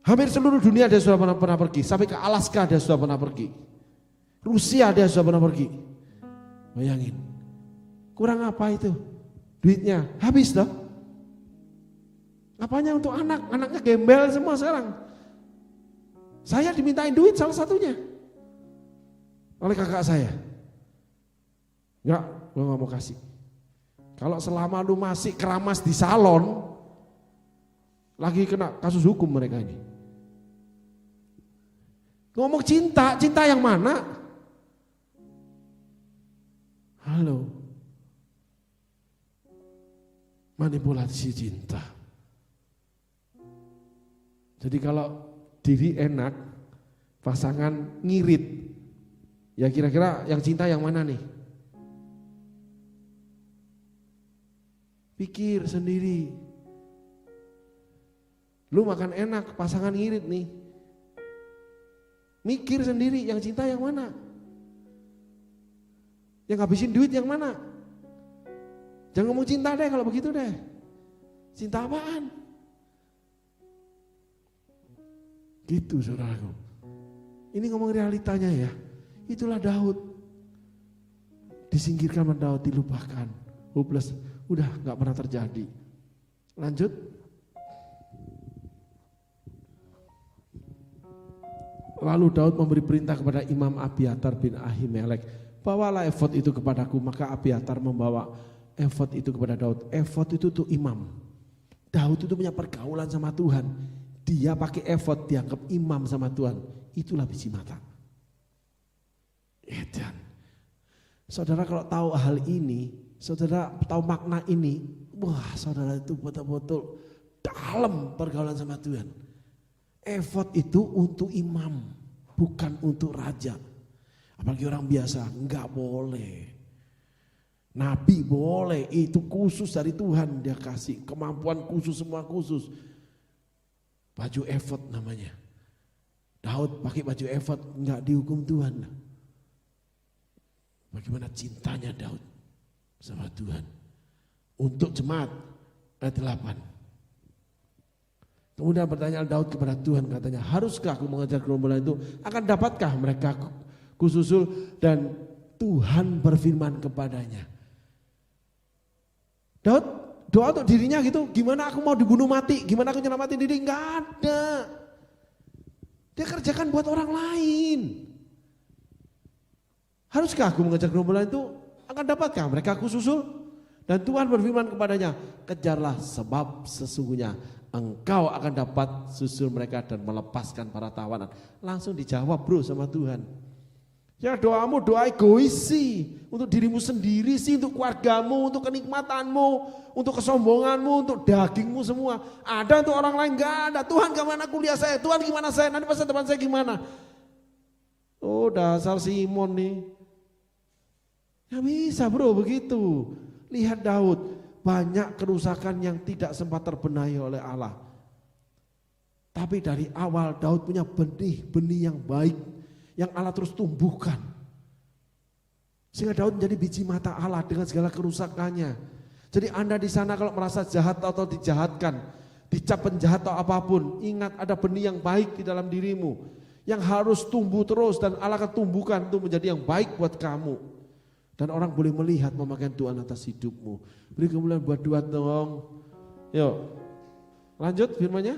Hampir seluruh dunia dia sudah pernah pergi. Sampai ke Alaska dia sudah pernah pergi. Rusia dia sudah pernah pergi. Bayangin. Kurang apa itu? Duitnya habis dong. Apanya untuk anak? Anaknya gembel semua sekarang. Saya dimintain duit salah satunya. Oleh kakak saya. Enggak, gue gak mau kasih. Kalau selama lu masih keramas di salon, lagi kena kasus hukum mereka ini. Ngomong cinta, cinta yang mana? Halo. manipulasi cinta. Jadi kalau diri enak, pasangan ngirit, ya kira-kira yang cinta yang mana nih? Pikir sendiri. Lu makan enak, pasangan ngirit nih. Mikir sendiri, yang cinta yang mana? Yang ngabisin duit yang mana? Jangan ngomong cinta deh kalau begitu deh. Cinta apaan? Gitu saudaraku. Ini ngomong realitanya ya. Itulah Daud. Disingkirkan sama Daud, dilupakan. Hopeless, udah gak pernah terjadi. Lanjut. Lalu Daud memberi perintah kepada Imam Abiatar bin Ahimelek, bawalah efod itu kepadaku. Maka Abiatar membawa efod itu kepada Daud. Efod itu tuh imam. Daud itu punya pergaulan sama Tuhan. Dia pakai efod, dianggap imam sama Tuhan. Itulah biji mata. Edan. Saudara kalau tahu hal ini, saudara tahu makna ini, wah saudara itu betul-betul dalam pergaulan sama Tuhan. Efod itu untuk imam, bukan untuk raja. Apalagi orang biasa, enggak boleh. Nabi boleh, itu khusus dari Tuhan dia kasih. Kemampuan khusus, semua khusus. Baju efod namanya. Daud pakai baju efod, enggak dihukum Tuhan. Bagaimana cintanya Daud sama Tuhan. Untuk jemaat, ayat 8. Kemudian pertanyaan Daud kepada Tuhan, katanya, haruskah aku mengejar gerombolan itu? Akan dapatkah mereka kususul? Dan Tuhan berfirman kepadanya. Daud doa untuk dirinya gitu, gimana aku mau dibunuh mati? Gimana aku nyelamatin diri? Enggak ada. Dia kerjakan buat orang lain. Haruskah aku mengejar gerombolan itu? Akan dapatkah mereka kususul? Dan Tuhan berfirman kepadanya, kejarlah sebab sesungguhnya engkau akan dapat susul mereka dan melepaskan para tawanan. Langsung dijawab bro sama Tuhan. Ya doamu doa egois sih. Untuk dirimu sendiri sih, untuk keluargamu, untuk kenikmatanmu, untuk kesombonganmu, untuk dagingmu semua. Ada untuk orang lain, enggak ada. Tuhan gimana kuliah saya, Tuhan gimana saya, nanti masa depan saya gimana. Oh dasar Simon nih. Ya bisa bro begitu. Lihat Daud. Banyak kerusakan yang tidak sempat terbenahi oleh Allah. Tapi dari awal Daud punya benih-benih yang baik. Yang Allah terus tumbuhkan. Sehingga Daud menjadi biji mata Allah dengan segala kerusakannya. Jadi Anda di sana kalau merasa jahat atau dijahatkan, dicap penjahat atau apapun, ingat ada benih yang baik di dalam dirimu. Yang harus tumbuh terus dan Allah akan tumbuhkan itu menjadi yang baik buat kamu. Dan orang boleh melihat pemakaian Tuhan atas hidupmu. Beri kemuliaan buat Tuhan dong. Yuk, lanjut firman-Nya.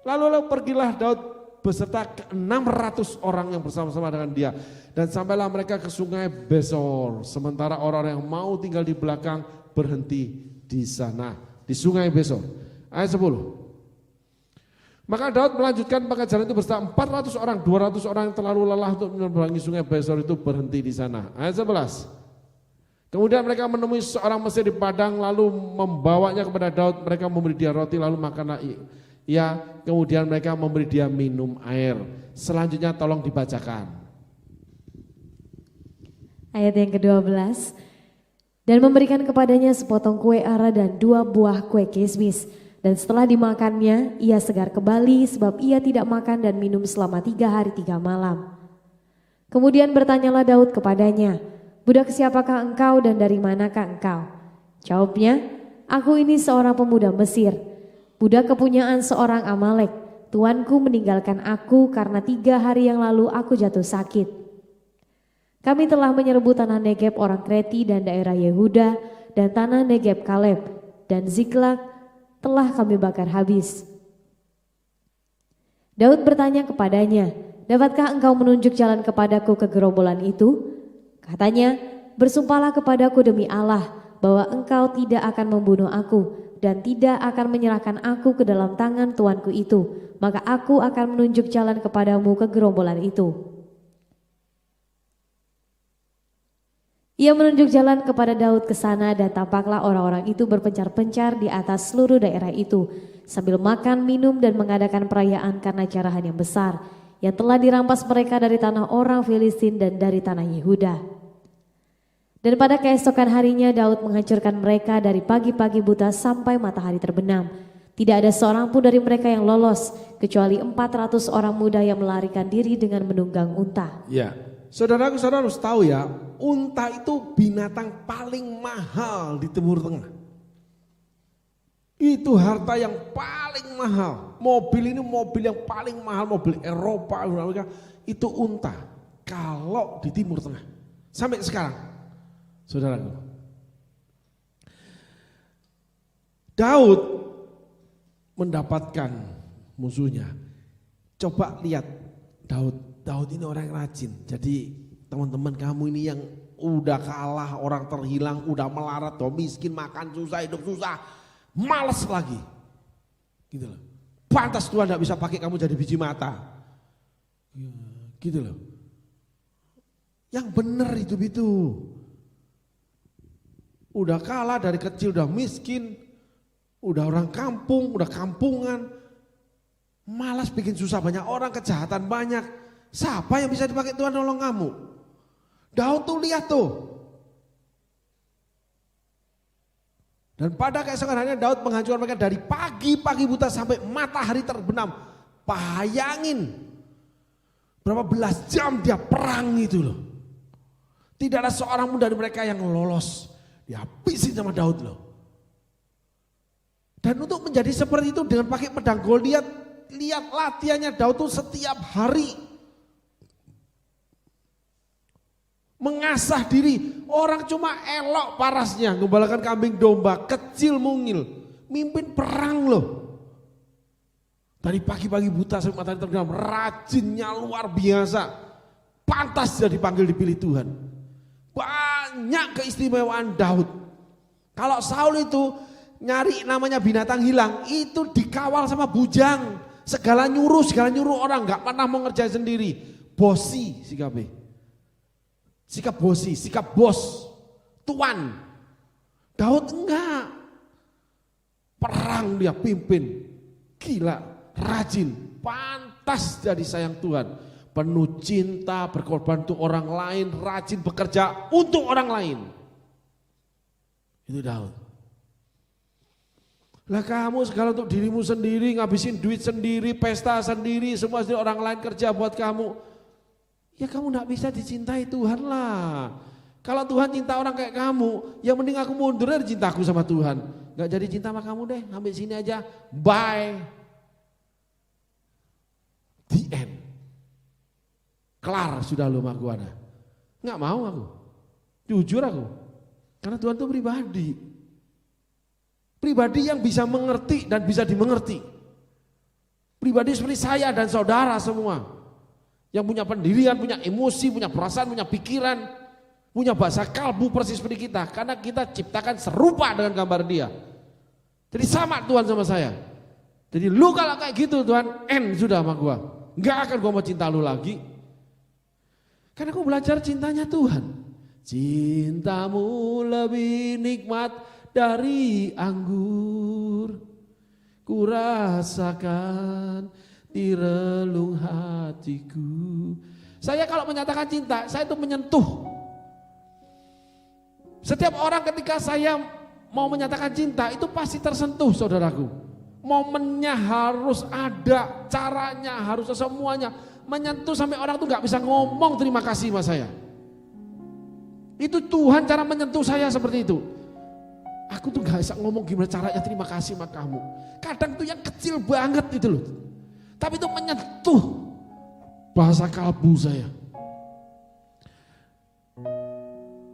Lalu pergilah Daud beserta 600 orang yang bersama-sama dengan dia. Dan sampailah mereka ke sungai Besor. Sementara orang yang mau tinggal di belakang berhenti di sana. Di sungai Besor. Ayat 10. Maka Daud melanjutkan pengajaran itu beserta 400 orang, 200 orang yang terlalu lelah untuk menyeberangi sungai Besor itu berhenti di sana. Ayat 11. Kemudian mereka menemui seorang Mesir di padang lalu membawanya kepada Daud. Mereka memberi dia roti lalu makanlah ia. Kemudian mereka memberi dia minum air. Selanjutnya tolong dibacakan. Ayat yang ke-12. Dan memberikan kepadanya sepotong kue ara dan 2 buah kue kismis. Dan setelah dimakannya, ia segar kembali sebab ia tidak makan dan minum selama 3 hari 3 malam. Kemudian bertanyalah Daud kepadanya, budak siapakah engkau dan dari manakah engkau? Jawabnya, aku ini seorang pemuda Mesir, budak kepunyaan seorang Amalek. Tuanku meninggalkan aku karena 3 hari yang lalu aku jatuh sakit. Kami telah menyerbu tanah Negeb orang Kreti dan daerah Yehuda dan tanah Negeb Kaleb dan Ziklag telah kami bakar habis. Daud bertanya kepadanya, dapatkah engkau menunjuk jalan kepadaku ke gerombolan itu? Katanya, bersumpahlah kepadaku demi Allah bahwa engkau tidak akan membunuh aku dan tidak akan menyerahkan aku ke dalam tangan tuanku itu, maka aku akan menunjuk jalan kepadamu ke gerombolan itu. Ia menunjuk jalan kepada Daud ke sana dan tampaklah orang-orang itu berpencar-pencar di atas seluruh daerah itu sambil makan, minum dan mengadakan perayaan karena jarahan yang besar yang telah dirampas mereka dari tanah orang Filistin dan dari tanah Yehuda. Dan pada keesokan harinya Daud menghancurkan mereka dari pagi-pagi buta sampai matahari terbenam. Tidak ada seorang pun dari mereka yang lolos kecuali 400 orang muda yang melarikan diri dengan menunggang unta. Ya, saudara harus tahu ya, unta itu binatang paling mahal di Timur Tengah. Itu harta yang paling mahal. Mobil ini mobil yang paling mahal, mobil Eropa, Amerika, itu unta. Kalau di Timur Tengah, sampai sekarang, saudaraku. Daud mendapatkan musuhnya. Coba lihat Daud ini orang yang rajin. Jadi teman-teman kamu ini yang udah kalah, orang terhilang, udah melarat, miskin, makan susah, hidup susah, malas lagi. Gitu loh. Pantas Tuhan gak bisa pakai kamu jadi biji mata. Gitu loh. Yang benar itu. Udah kalah dari kecil, udah miskin, udah orang kampung, udah kampungan. Malas bikin susah banyak orang, kejahatan banyak. Siapa yang bisa dipakai Tuhan nolong kamu? Daud tuh lihat tuh. Dan pada keesokan harinya Daud menghancurkan mereka dari pagi buta sampai matahari terbenam. Bayangin berapa belas jam dia perang itu loh. Tidak ada seorang pun dari mereka yang lolos. Dihabisin sama Daud loh. Dan untuk menjadi seperti itu dengan pakai pedang Goliat, lihat latihannya Daud tuh setiap hari. Mengasah diri, orang cuma elok parasnya, gembalakan kambing domba, kecil mungil, mimpin perang loh. Dari pagi-pagi buta sampai matahari terbenam, rajinnya luar biasa, pantas jadi dipanggil dipilih Tuhan. Banyak keistimewaan Daud. Kalau Saul itu nyari namanya binatang hilang, itu dikawal sama bujang, segala nyuruh orang, nggak pernah mau ngerjain sendiri, bosi sikapnya. Sikap bosi, sikap bos, tuan. Daud enggak. Perang dia pimpin, gila, rajin, pantas jadi sayang Tuhan. Penuh cinta, berkorban untuk orang lain, rajin bekerja untuk orang lain. Itu Daud. Lah kamu segala untuk dirimu sendiri, ngabisin duit sendiri, pesta sendiri, semua sendiri, orang lain kerja buat kamu. Ya kamu gak bisa dicintai Tuhan lah. Kalau Tuhan cinta orang kayak kamu, ya mending aku mundur dari cintaku sama Tuhan. Gak jadi cinta sama kamu deh, ambil sini aja, bye. The end. Kelar sudah lu sama gua. Gak mau aku, jujur aku. Karena Tuhan itu pribadi. Pribadi yang bisa mengerti dan bisa dimengerti. Pribadi seperti saya dan saudara semua. Yang punya pendirian, punya emosi, punya perasaan, punya pikiran, punya bahasa kalbu persis seperti kita. Karena kita ciptakan serupa dengan gambar dia. Jadi sama Tuhan sama saya. Jadi lu kalau kayak gitu Tuhan, sudah sama gua. Nggak akan gua mau cinta lu lagi. Karena aku belajar cintanya Tuhan. Cintamu lebih nikmat dari anggur. Ku rasakan di relung hatiku. Saya kalau menyatakan cinta, saya itu menyentuh. Setiap orang ketika saya mau menyatakan cinta, itu pasti tersentuh saudaraku. Momennya harus ada, caranya harus semuanya. Menyentuh sampai orang tuh gak bisa ngomong terima kasih sama saya. Itu Tuhan cara menyentuh saya seperti itu. Aku tuh gak bisa ngomong gimana caranya terima kasih sama kamu. Kadang tuh yang kecil banget itu loh. Tapi itu menyentuh bahasa kalbu saya.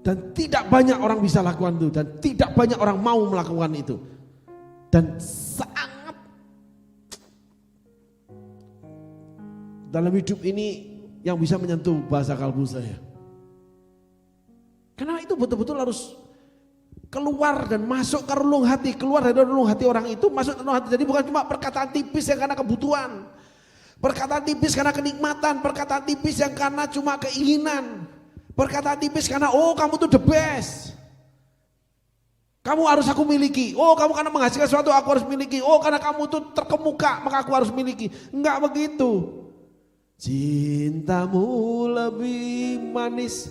Dan tidak banyak orang bisa lakukan itu. Dan tidak banyak orang mau melakukan itu. Dan sangat dalam hidup ini yang bisa menyentuh bahasa kalbu saya. Karena itu betul-betul harus keluar dan masuk ke relung hati. Keluar dari relung hati orang itu masuk ke relung hati. Jadi bukan cuma perkataan tipis yang karena kebutuhan. Perkataan tipis karena kenikmatan, perkataan tipis yang karena cuma keinginan. Perkataan tipis karena kamu tuh the best. Kamu harus aku miliki. Kamu karena menghasilkan sesuatu aku harus miliki. Karena kamu tuh terkemuka maka aku harus miliki. Enggak begitu. Cintamu lebih manis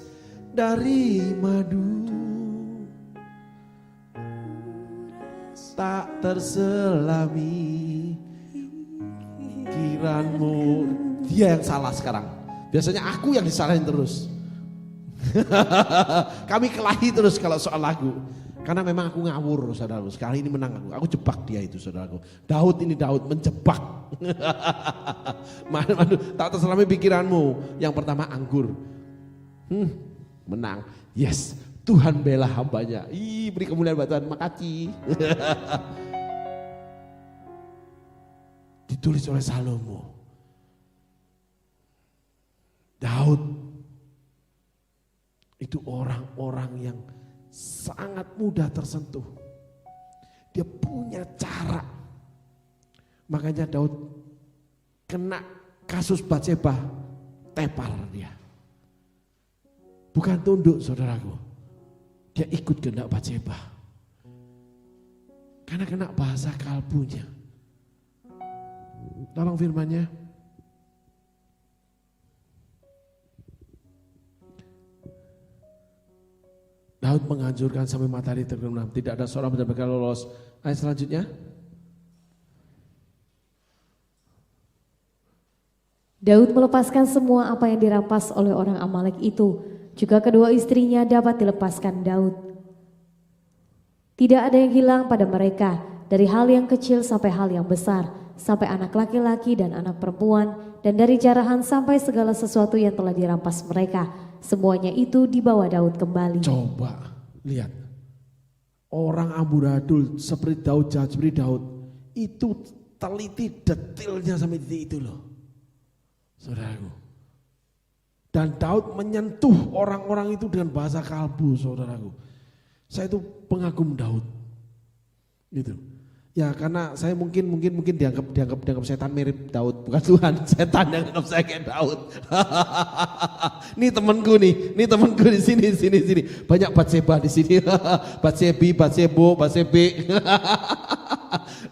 dari madu, tak terselami pikiranmu. Dia yang salah sekarang. Biasanya aku yang disalahin terus. Kami kelahi terus kalau soal lagu. Karena memang aku ngawur, saudaraku. Sekali ini menang aku. Aku jebak dia itu, saudaraku. Daud menjebak. Tak terselami pikiranmu. Yang pertama anggur. Menang. Yes, Tuhan bela hambanya. Beri kemuliaan buat Tuhan. Makasih. Ditulis oleh Salomo. Daud itu orang-orang yang sangat mudah tersentuh. Dia punya cara. Makanya Daud kena kasus Batseba, tepar dia. Bukan tunduk, saudaraku. Dia ikut kehendak Batseba. Karena kena bahasa kalbunya. Tolong firmannya. Daud menghancurkan sampai matahari terbenam. Tidak ada seorang benar-benar lolos. Ayat selanjutnya. Daud melepaskan semua apa yang dirampas oleh orang Amalek itu. Juga kedua istrinya dapat dilepaskan Daud. Tidak ada yang hilang pada mereka. Dari hal yang kecil sampai hal yang besar. Sampai anak laki-laki dan anak perempuan. Dan dari jarahan sampai segala sesuatu yang telah dirampas mereka. Semuanya itu dibawa Daud kembali. Coba lihat. Orang amburadul seperti Daud, jahat seperti Daud. Itu teliti detailnya sampai titik itu loh. Saudaraku. Dan Daud menyentuh orang-orang itu dengan bahasa kalbu, saudaraku. Saya itu pengagum Daud. Gitu. Ya karena saya mungkin dianggap setan mirip Daud, bukan Tuhan, setan yang anggap saya kayak Daud. Ini temanku di sini. Banyak Batseba di sini. Batsebi, Batsebo, Batsebi.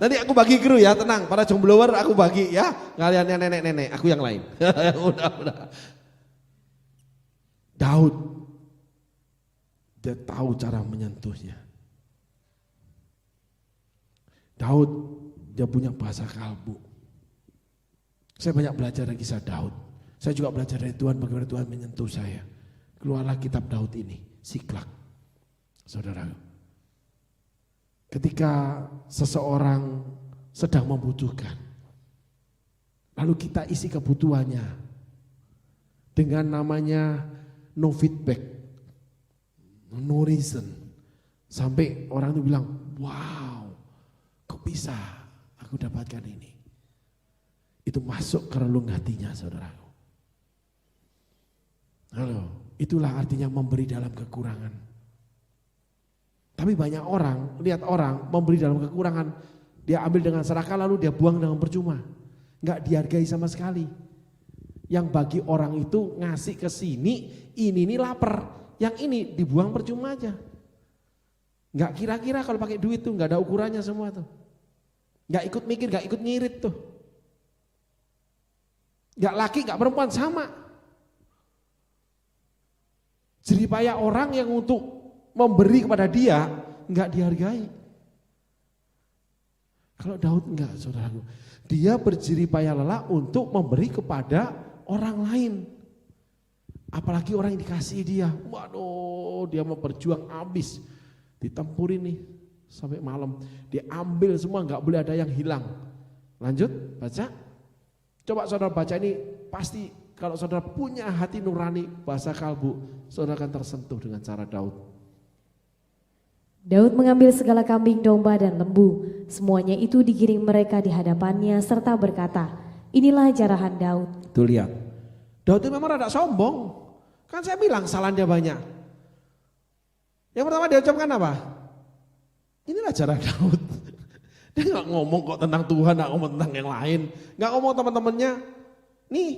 Nanti aku bagi kru ya, tenang. Para jomblower aku bagi ya. Kalian yang nenek-nenek, aku yang lain. Udah. Daud, dia tahu cara menyentuhnya. Daud, dia punya bahasa kalbu. Saya banyak belajar dari kisah Daud. Saya juga belajar dari Tuhan, bagaimana Tuhan menyentuh saya. Keluarlah kitab Daud ini, Siklak. Saudara, ketika seseorang sedang membutuhkan, lalu kita isi kebutuhannya dengan namanya no feedback, no reason. Sampai orang itu bilang, wow, kok bisa aku dapatkan ini? Itu masuk ke relung hatinya, saudaraku. Halo, itulah artinya memberi dalam kekurangan. Tapi banyak orang, lihat orang memberi dalam kekurangan, dia ambil dengan serakah lalu dia buang dengan percuma. Enggak dihargai sama sekali. Yang bagi orang itu ngasih ke sini, ini lapar. Yang ini dibuang percuma aja. Enggak kira-kira kalau pakai duit tuh enggak ada ukurannya semua tuh. Enggak ikut mikir, enggak ikut ngirit tuh. Enggak laki, enggak perempuan, sama. Jeripaya orang yang untuk memberi kepada dia enggak dihargai. Kalau Daud enggak, saudaraku. Dia berjeripaya lelah untuk memberi kepada orang lain. Apalagi orang yang dikasih dia. Waduh, dia mau berjuang habis. Ditempurin nih sampai malam. Dia ambil semua, enggak boleh ada yang hilang. Lanjut, baca. Coba saudara baca ini, pasti kalau saudara punya hati nurani bahasa kalbu, saudara akan tersentuh dengan cara Daud. Daud mengambil segala kambing, domba, dan lembu. Semuanya itu digiring mereka di hadapannya serta berkata, inilah jarahan Daud. Tuh lihat, Daud itu memang rada sombong. Kan saya bilang kesalahan dia banyak. Yang pertama dia ucapkan apa? Inilah cara Daud. Dia gak ngomong kok tentang Tuhan, gak ngomong tentang yang lain. Gak ngomong teman-temannya, nih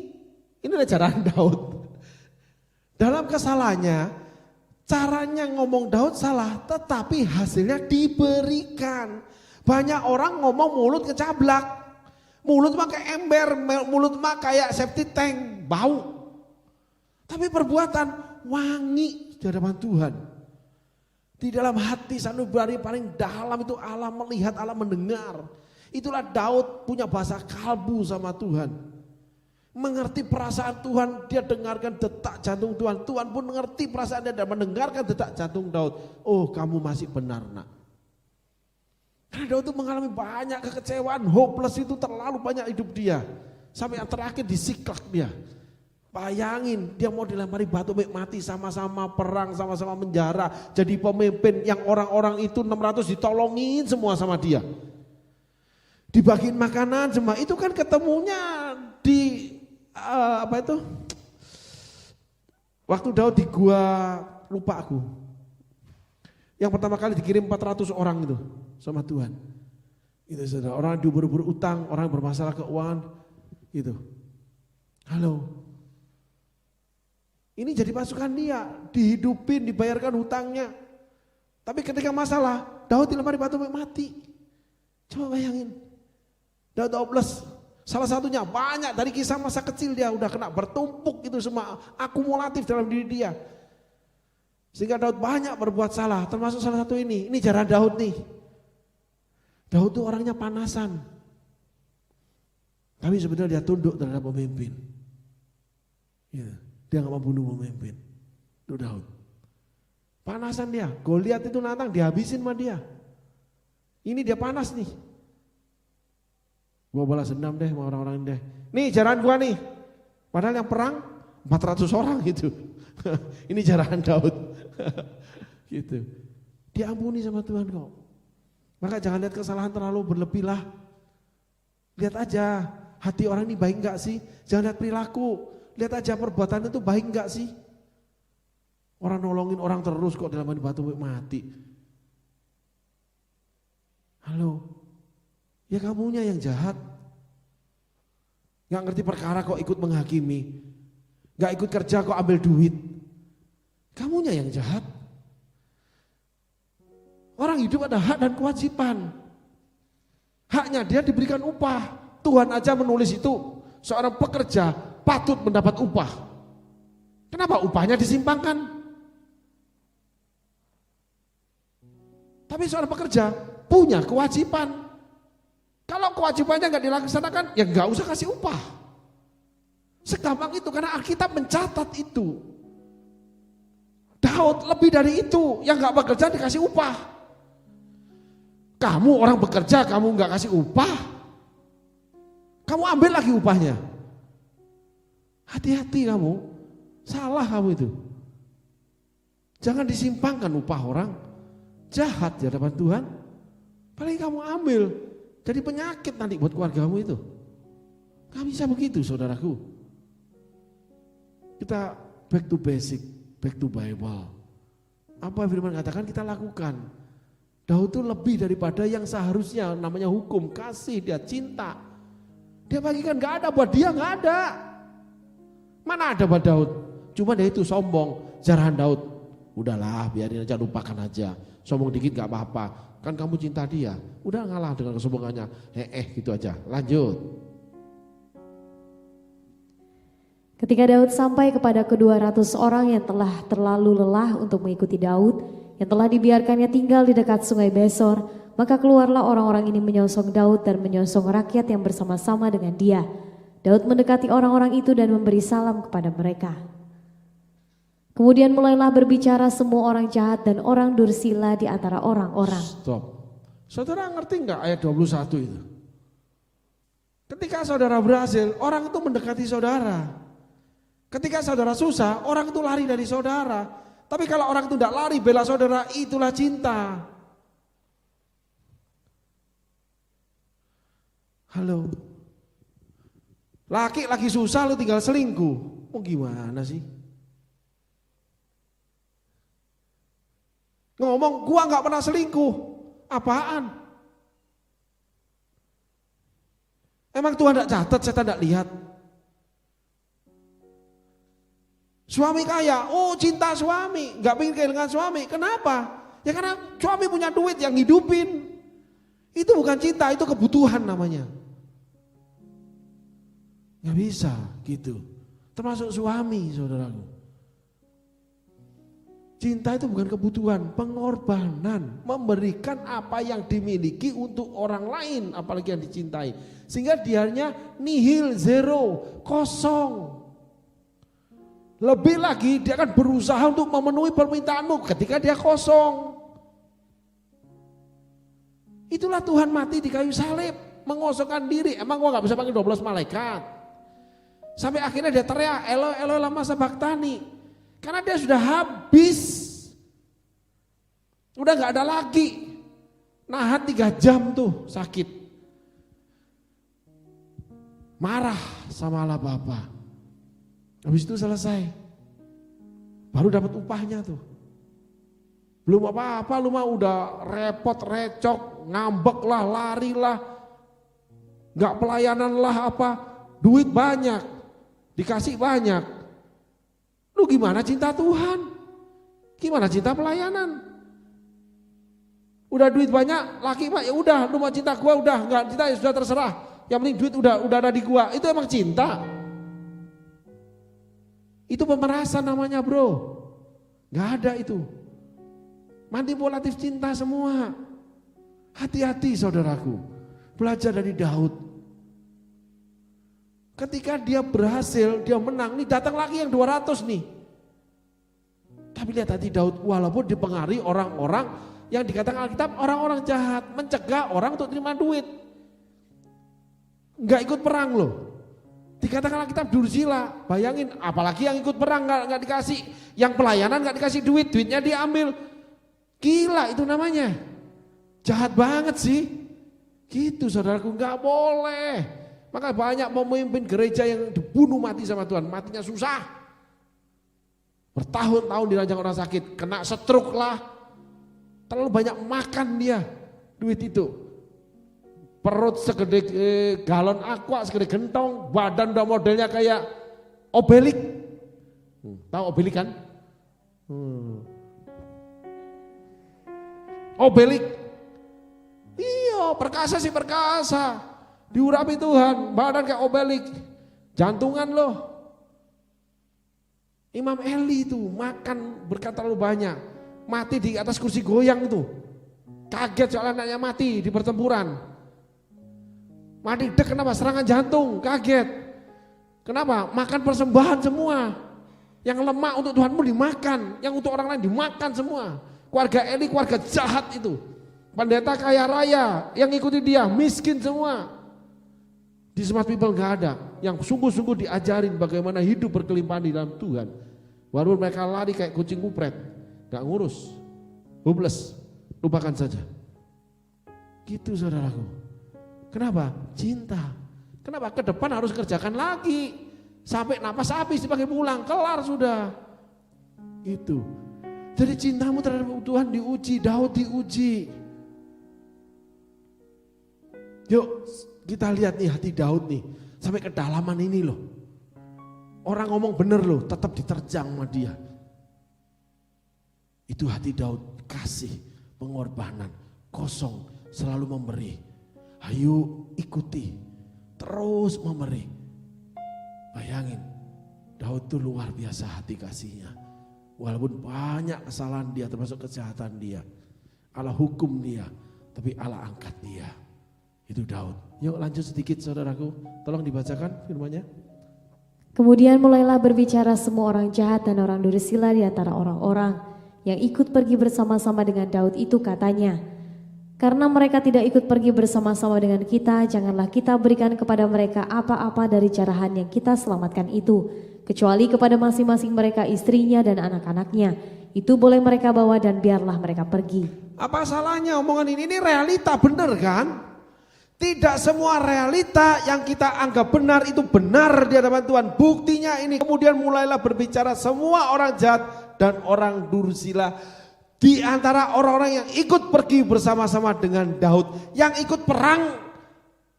inilah cara Daud. Dalam kesalahannya, caranya ngomong Daud salah, tetapi hasilnya diberikan. Banyak orang ngomong mulut kecablak, mulut mah kayak ember, mulut mah kayak septic tank, bau. Tapi perbuatan wangi di hadapan Tuhan. Di dalam hati sanubari paling dalam itu Allah melihat, Allah mendengar. Itulah Daud punya bahasa kalbu sama Tuhan. Mengerti perasaan Tuhan, dia dengarkan detak jantung Tuhan. Tuhan pun mengerti perasaan dia dan mendengarkan detak jantung Daud. Oh, kamu masih benar, nak. Karena Daud itu mengalami banyak kekecewaan, hopeless itu terlalu banyak hidup dia. Sampai yang terakhir di Siklak dia. Bayangin, dia mau dilempari batu mati, sama-sama perang, sama-sama menjara. Jadi pemimpin yang orang-orang itu 600 ditolongin semua sama dia. Dibagiin makanan semua, itu kan ketemunya di waktu Daud di gua, lupa aku. Yang pertama kali dikirim 400 orang itu sama Tuhan. Itu saudara, orang diubur-ubur utang, orang bermasalah keuangan, gitu. Halo. Ini jadi pasukan dia, dihidupin, dibayarkan hutangnya. Tapi ketika masalah, Daud dilempari batu mati. Coba bayangin. Daud hopeless. Salah satunya banyak dari kisah masa kecil dia udah kena bertumpuk itu semua akumulatif dalam diri dia. Sehingga Daud banyak berbuat salah, termasuk salah satu ini. Ini cara Daud nih. Daud tuh orangnya panasan. Tapi sebenarnya dia tunduk terhadap pemimpin. Ya, dia gak mau bunuh pemimpin. Itu Daud. Panasan dia. Goliat itu nantang dihabisin sama dia. Ini dia panas nih. Gua balas dendam deh sama orang-orang ini deh. Nih jarahan gua nih. Padahal yang perang 400 orang gitu. Ini jarahan Daud. Gitu. Diampuni sama Tuhan kok. Maka jangan lihat kesalahan terlalu berlebih lah. Lihat aja hati orang ini baik enggak sih? Jangan lihat perilaku. Lihat aja perbuatan itu baik enggak sih? Orang nolongin orang terus kok dalam batu mati. Halo. Ya kamunya yang jahat. Gak ngerti perkara kok ikut menghakimi. Gak ikut kerja kok ambil duit. Kamunya yang jahat. Orang hidup ada hak dan kewajiban. Haknya dia diberikan upah. Tuhan aja menulis itu. Seorang pekerja patut mendapat upah. Kenapa upahnya disimpangkan? Tapi seorang pekerja punya kewajiban. Kalau kewajibannya nggak dilaksanakan, ya nggak usah kasih upah. Segampang itu karena Alkitab mencatat itu. Daud lebih dari itu, yang nggak bekerja dikasih upah. Kamu orang bekerja, kamu nggak kasih upah, kamu ambil lagi upahnya. Hati-hati kamu, salah kamu itu. Jangan disimpangkan upah orang, jahat di hadapan Tuhan. Paling kamu ambil. Jadi penyakit nanti buat keluargamu itu. Gak bisa begitu saudaraku. Kita back to basic, back to Bible. Apa firman katakan kita lakukan. Daud itu lebih daripada yang seharusnya namanya hukum, kasih, dia cinta. Dia bagikan gak ada buat dia, gak ada. Mana ada buat Daud. Cuma dia itu sombong, jarahan Daud. Udahlah biarin aja, lupakan aja. Sombong dikit gak apa-apa. Kan kamu cinta dia, udah ngalah dengan kesombongannya. Gitu aja, lanjut. Ketika Daud sampai kepada ke-200 orang yang telah terlalu lelah untuk mengikuti Daud, yang telah dibiarkannya tinggal di dekat sungai Besor, maka keluarlah orang-orang ini menyongsong Daud dan menyongsong rakyat yang bersama-sama dengan dia. Daud mendekati orang-orang itu dan memberi salam kepada mereka. Kemudian mulailah berbicara semua orang jahat dan orang dursila di antara orang-orang. Stop. Saudara ngerti enggak ayat 21 itu? Ketika saudara berhasil, orang itu mendekati saudara. Ketika saudara susah, orang itu lari dari saudara. Tapi kalau orang itu tidak lari bela saudara, itulah cinta. Halo. Laki lagi susah lu tinggal selingkuh. Mau gimana sih? Ngomong gua nggak pernah selingkuh, apaan? Emang Tuhan tidak catat, saya tidak lihat. Suami kaya, oh cinta suami, nggak pengen kehilangan suami. Kenapa? Ya karena suami punya duit yang hidupin. Itu bukan cinta, itu kebutuhan namanya. Nggak bisa gitu. Termasuk suami, saudaraku. Cinta itu bukan kebutuhan, pengorbanan. Memberikan apa yang dimiliki untuk orang lain, apalagi yang dicintai. Sehingga dianya nihil, zero, kosong. Lebih lagi dia akan berusaha untuk memenuhi permintaanmu ketika dia kosong. Itulah Tuhan mati di kayu salib, mengosongkan diri. Emang gua gak bisa panggil 12 malaikat? Sampai akhirnya dia teriak, Eloi Eloi lama sabachthani. Karena dia sudah habis. Udah gak ada lagi. Nahan 3 jam tuh sakit. Marah sama Allah Bapa. Habis itu selesai. Baru dapat upahnya tuh. Belum apa-apa, lu mah udah repot, recok, ngambek lah, lari lah. Gak pelayanan lah apa. Duit banyak, dikasih banyak. Lu gimana cinta Tuhan? Gimana cinta pelayanan? Udah duit banyak, laki pak ya udah, lu mau cinta gua udah, nggak cinta ya sudah terserah. Yang penting duit udah ada di gua. Itu emang cinta? Itu pemerasan namanya bro. Gak ada itu. Manipulatif cinta semua. Hati-hati saudaraku. Belajar dari Daud. Ketika dia berhasil, dia menang. Nih datang lagi yang 200 nih. Tapi lihat hati Daud. Walaupun dipengaruhi orang-orang yang dikatakan Alkitab orang-orang jahat. Mencegah orang untuk terima duit. Gak ikut perang loh. Dikatakan Alkitab dursila, bayangin apalagi yang ikut perang nggak dikasih, yang pelayanan nggak dikasih duit, duitnya diambil, gila itu namanya, jahat banget sih, gitu saudaraku nggak boleh. Maka banyak pemimpin gereja yang dibunuh mati sama Tuhan, matinya susah, bertahun-tahun diranjang orang sakit, kena stroke lah, terlalu banyak makan dia duit itu. Perut segede galon aqua, segede gentong, badan udah modelnya kayak Obelik. Tahu Obelik kan? Obelik. Iya, perkasa sih perkasa. Diurapi Tuhan, badan kayak Obelik. Jantungan loh. Imam Eli itu makan berkat terlalu banyak. Mati di atas kursi goyang itu. Kaget soal anaknya mati di pertempuran. Mati dek kenapa? Serangan jantung, kaget. Kenapa? Makan persembahan semua. Yang lemak untuk Tuhanmu dimakan, yang untuk orang lain dimakan semua. Keluarga Eli keluarga jahat itu. Pendeta kaya raya, yang ikuti dia miskin semua. Di Smart People gak ada yang sungguh-sungguh diajarin bagaimana hidup berkelimpahan di dalam Tuhan. Walaupun mereka lari kayak kucing kupret, gak ngurus, hopeless, lupakan saja. Gitu saudaraku. Kenapa? Cinta. Kenapa? Ke depan harus kerjakan lagi. Sampai napas habis dipakai pulang, kelar sudah. Itu. Jadi cintamu terhadap Tuhan diuji, Daud diuji. Yuk kita lihat nih hati Daud nih. Sampai kedalaman ini loh. Orang ngomong bener loh, tetap diterjang sama dia. Itu hati Daud, kasih, pengorbanan, kosong, selalu memberi. Ayo ikuti, terus memberi. Bayangin, Daud tuh luar biasa hati kasihnya. Walaupun banyak kesalahan dia, termasuk kejahatan dia. Allah hukum dia, tapi Allah angkat dia. Itu Daud. Yuk lanjut sedikit saudaraku, tolong dibacakan firman-Nya. Kemudian mulailah berbicara semua orang jahat dan orang dursila di antara orang-orang yang ikut pergi bersama-sama dengan Daud itu, katanya, karena mereka tidak ikut pergi bersama-sama dengan kita, janganlah kita berikan kepada mereka apa-apa dari carahan yang kita selamatkan itu, kecuali kepada masing-masing mereka istrinya dan anak-anaknya. Itu boleh mereka bawa dan biarlah mereka pergi. Apa salahnya omongan ini realita, benar kan? Tidak semua realita yang kita anggap benar itu benar di hadapan Tuhan. Buktinya ini, kemudian mulailah berbicara semua orang jahat dan orang dursila di antara orang-orang yang ikut pergi bersama-sama dengan Daud. Yang ikut perang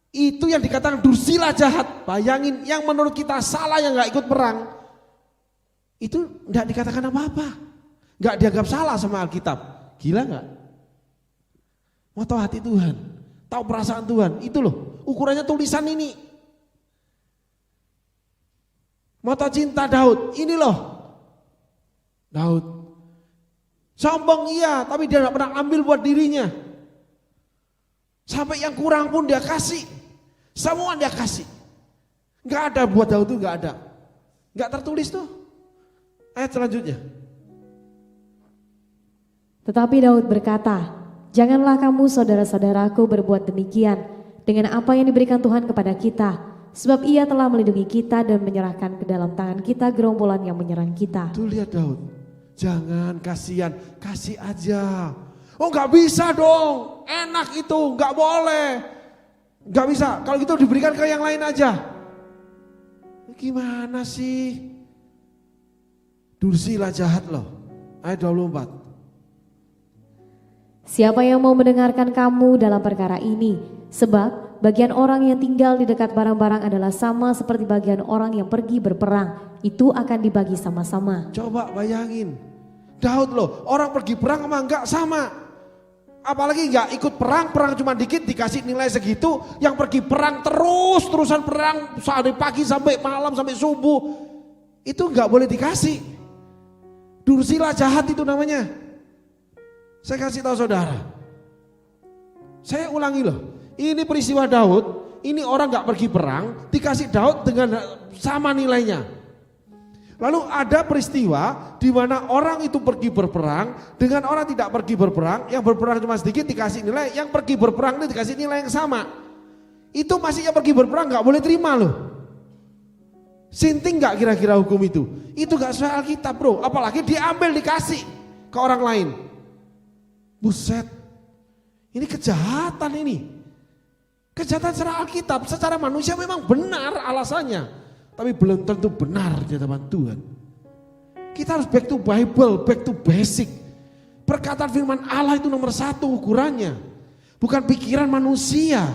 itu yang dikatakan dursila jahat. Bayangin, yang menurut kita salah yang gak ikut perang. itu tidak dikatakan apa-apa. Nggak dianggap salah sama Alkitab. Gila nggak? Mau tahu hati Tuhan, tahu perasaan Tuhan, itu loh ukurannya tulisan ini. Mau tahu cinta Daud, ini loh Daud. Sombong iya, tapi dia nggak pernah ambil buat dirinya. Sampai yang kurang pun dia kasih, semua dia kasih. Nggak ada buat Daud itu, nggak ada, nggak tertulis tuh. Ayat selanjutnya. Tetapi Daud berkata, janganlah kamu saudara-saudaraku berbuat demikian dengan apa yang diberikan Tuhan kepada kita, sebab Ia telah melindungi kita dan menyerahkan ke dalam tangan kita gerombolan yang menyerang kita. Tuh lihat Daud, jangan kasihan, kasih aja. Oh nggak bisa dong, enak itu, nggak boleh, nggak bisa. Kalau gitu diberikan ke yang lain aja. Gimana sih? Dursilah jahat loh. Ayat 24. Siapa yang mau mendengarkan kamu dalam perkara ini? Sebab bagian orang yang tinggal di dekat barang-barang adalah sama seperti bagian orang yang pergi berperang. Itu akan dibagi sama-sama. Coba bayangin, Daud loh, orang pergi perang sama enggak sama. Apalagi enggak ikut perang, perang cuma dikit dikasih nilai segitu. Yang pergi perang terusan perang dari pagi sampai malam sampai subuh. Itu enggak boleh dikasih. Dursilah jahat itu namanya. Saya kasih tahu saudara. Saya ulangi loh. Ini peristiwa Daud. Ini orang gak pergi perang. Dikasih Daud dengan sama nilainya. Lalu ada peristiwa di mana orang itu pergi berperang. Dengan orang tidak pergi berperang. Yang berperang cuma sedikit dikasih nilai. Yang pergi berperang itu dikasih nilai yang sama. Itu masih yang pergi berperang gak boleh terima loh. Sinting gak kira-kira hukum itu? Itu gak sesuai Alkitab bro. Apalagi diambil dikasih ke orang lain. Buset. Ini kejahatan ini. Kejahatan secara Alkitab. Secara manusia memang benar alasannya. Tapi belum tentu benar di hadapan Tuhan. Kita harus back to Bible, back to basic. Perkataan firman Allah itu nomor satu ukurannya. Bukan pikiran manusia.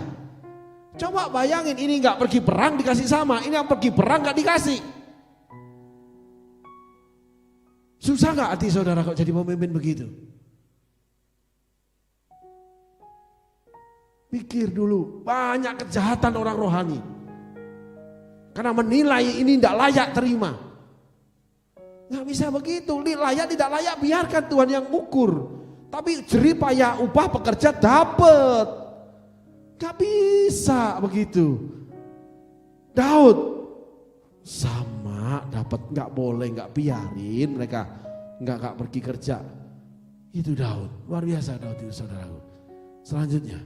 Coba bayangin, ini gak pergi perang dikasih sama, ini yang pergi perang gak dikasih. Susah gak hati saudara kok jadi pemimpin begitu? Pikir dulu, banyak kejahatan orang rohani. Karena menilai ini tidak layak terima. Gak bisa begitu, layak tidak layak biarkan Tuhan yang ukur. Tapi jerih payah upah pekerja dapat. Gak bisa begitu. Daud sama dapat, gak boleh, gak biarin mereka gak pergi kerja. Itu Daud, luar biasa Daud itu saudaraku. Selanjutnya.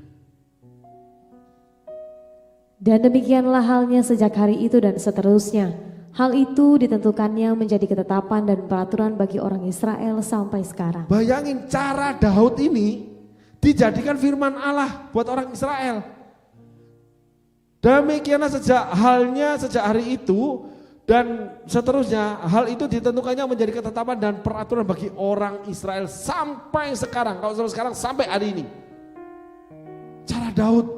Dan demikianlah halnya sejak hari itu dan seterusnya. Hal itu ditentukannya menjadi ketetapan dan peraturan bagi orang Israel sampai sekarang. Bayangin cara Daud ini dijadikan firman Allah buat orang Israel. Demikianlah sejak hari itu dan seterusnya, hal itu ditentukannya menjadi ketetapan dan peraturan bagi orang Israel sampai sekarang. Kalau sampai sekarang sampai hari ini. Cara Daud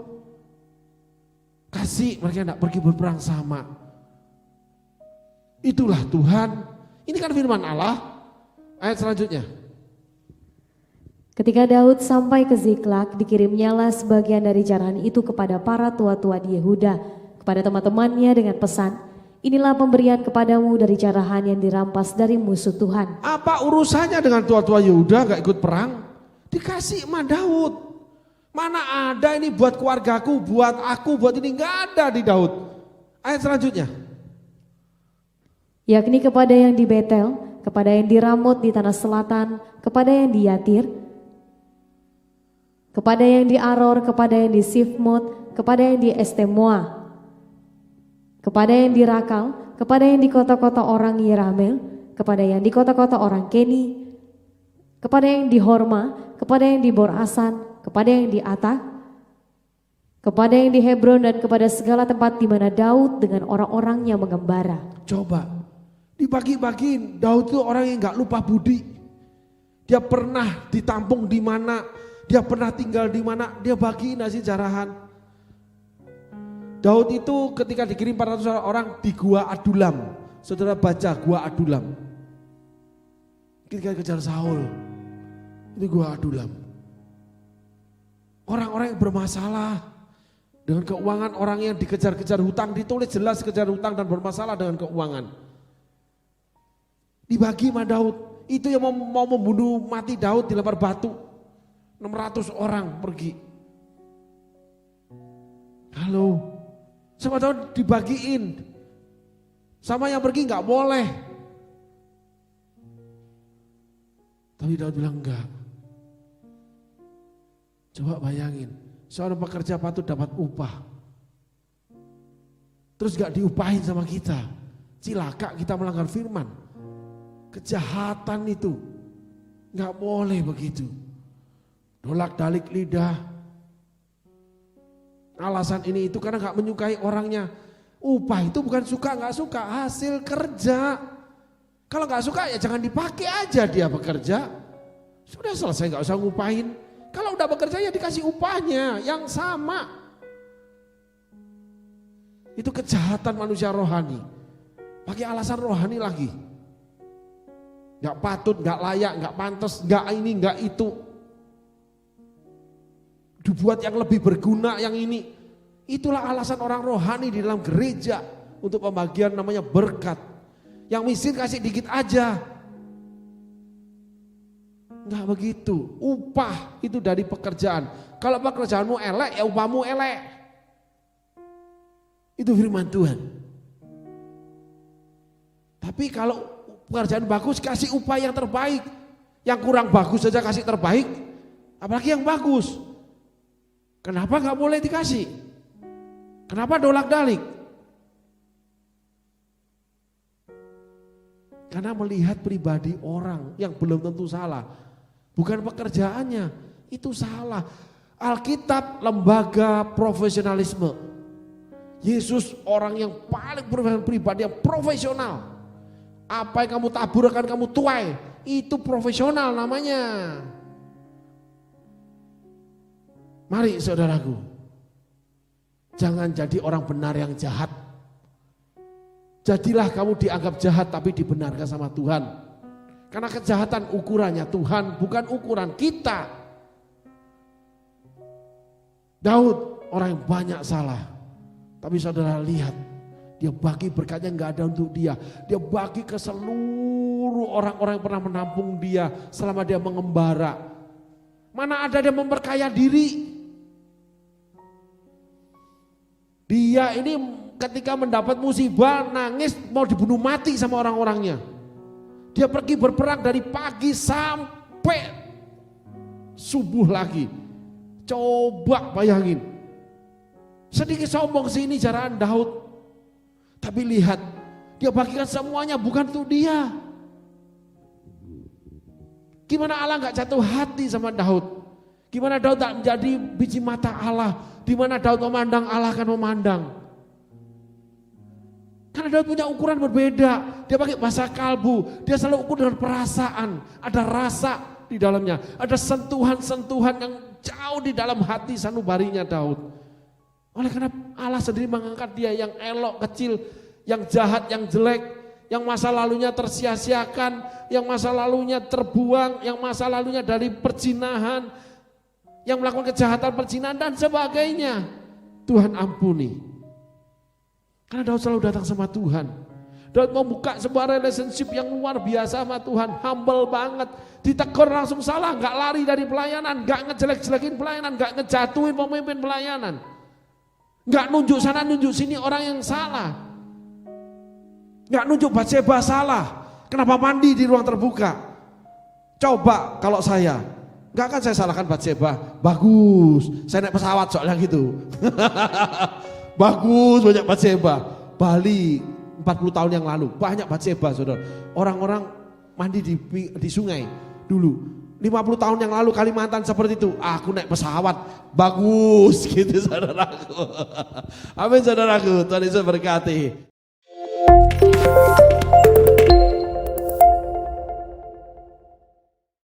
kasih mereka tidak pergi berperang sama. Itulah Tuhan. Ini kan firman Allah. Ayat selanjutnya. Ketika Daud sampai ke Ziklag, dikirimnyalah sebagian dari jarahan itu kepada para tua-tua di Yehuda, kepada teman-temannya dengan pesan, inilah pemberian kepadamu dari jarahan yang dirampas dari musuh Tuhan. Apa urusannya dengan tua-tua Yehuda gak ikut perang? Dikasih sama Daud. Mana ada ini buat keluargaku, buat aku, buat ini, gak ada di Daud. Ayat selanjutnya. Yakni kepada yang di Betel, kepada yang di Ramot di tanah selatan, kepada yang di Yatir, kepada yang di Aror, kepada yang di Sifmot, kepada yang di Estemoa, kepada yang di Rakal, kepada yang di kota-kota orang Yeramel, kepada yang di kota-kota orang Keni, kepada yang di Horma, kepada yang di Borasan, kepada yang di Atak, kepada yang di Hebron dan kepada segala tempat di mana Daud dengan orang-orang yang mengembara. Coba dibagi-bagiin. Daud itu orang yang gak lupa budi. Dia pernah ditampung di mana, dia pernah tinggal di mana, dia bagiin nasi jarahan. Daud itu ketika dikirim 400 orang di Gua Adulam. Saudara baca Gua Adulam. ketika kejar Saul. Ini gua adulam. Orang-orang yang bermasalah dengan keuangan, orang yang dikejar-kejar hutang, ditulis jelas kejar hutang dan bermasalah dengan keuangan. Dibagi sama Daud, itu yang mau membunuh mati Daud dilempar batu. 600 orang pergi. Halo, sama Daud dibagiin. Sama yang pergi nggak boleh. Tapi Daud bilang enggak. Coba bayangin, seorang pekerja patut dapat upah. Terus gak diupahin sama kita. Cilaka kita melanggar firman. Kejahatan itu gak boleh begitu. Dolak-dalik lidah. Alasan ini itu karena gak menyukai orangnya. Upah itu bukan suka gak suka, hasil kerja. Kalau gak suka ya jangan dipakai aja dia bekerja. Sudah selesai gak usah ngupahin. Kalau udah bekerja ya dikasih upahnya yang sama. Itu kejahatan manusia rohani. Pakai alasan rohani lagi. Gak patut, gak layak, gak pantas, gak ini, gak itu. Dibuat yang lebih berguna yang ini. Itulah alasan orang rohani di dalam gereja. Untuk pembagian namanya berkat. Yang miskin kasih dikit aja. Enggak begitu, upah itu dari pekerjaan. Kalau pekerjaanmu elek, ya upahmu elek. Itu firman Tuhan. Tapi kalau pekerjaan bagus, kasih upah yang terbaik. Yang kurang bagus saja kasih terbaik, apalagi yang bagus. Kenapa gak boleh dikasih? Kenapa dolak-dalik? Karena melihat pribadi orang yang belum tentu salah. Bukan pekerjaannya, itu salah. Alkitab lembaga profesionalisme. Yesus orang yang paling pribadi yang profesional. Apa yang kamu tabur akan kamu tuai, itu profesional namanya. Mari saudaraku, jangan jadi orang benar yang jahat. Jadilah kamu dianggap jahat tapi dibenarkan sama Tuhan. Karena kejahatan ukurannya Tuhan, bukan ukuran kita. Daud orang yang banyak salah. Tapi saudara lihat, dia bagi berkatnya nggak ada untuk dia. Dia bagi ke seluruh orang-orang yang pernah menampung dia selama dia mengembara. Mana ada dia memperkaya diri. Dia ini ketika mendapat musibah nangis mau dibunuh mati sama orang-orangnya. Dia pergi berperang dari pagi sampai subuh lagi. Coba bayangin. Sedikit sombong sini jaraan Daud. Tapi lihat, dia bagikan semuanya bukan untuk dia. Gimana Allah gak jatuh hati sama Daud? Gimana Daud tak menjadi biji mata Allah? Di mana Daud memandang, Allah akan memandang. Karena Daud punya ukuran berbeda. Dia pakai bahasa kalbu. Dia selalu ukur dengan perasaan. Ada rasa di dalamnya. Ada sentuhan-sentuhan yang jauh di dalam hati sanubarinya Daud. Oleh karena Allah sendiri mengangkat dia yang elok, kecil, yang jahat, yang jelek, yang masa lalunya tersia-siakan, yang masa lalunya terbuang, yang masa lalunya dari perzinahan, yang melakukan kejahatan perzinahan dan sebagainya. Tuhan ampuni. Karena Daud selalu datang sama Tuhan. Daud membuka sebuah relationship yang luar biasa sama Tuhan. Humble banget. Ditegur langsung salah. Gak lari dari pelayanan. Gak ngejelek-jelekin pelayanan. Gak ngejatuhin pemimpin pelayanan. Gak nunjuk sana nunjuk sini orang yang salah. Gak nunjuk Batseba salah. Kenapa mandi di ruang terbuka? Coba kalau saya. Gak akan saya salahkan Batseba. Bagus. Saya naik pesawat soalnya gitu. Bagus banyak Batseba. Bali 40 tahun yang lalu banyak Batseba saudara. Orang-orang mandi di sungai dulu. 50 tahun yang lalu Kalimantan seperti itu. Aku naik pesawat. Bagus gitu saudaraku. Amin saudaraku. Tuhan Yesus berkati.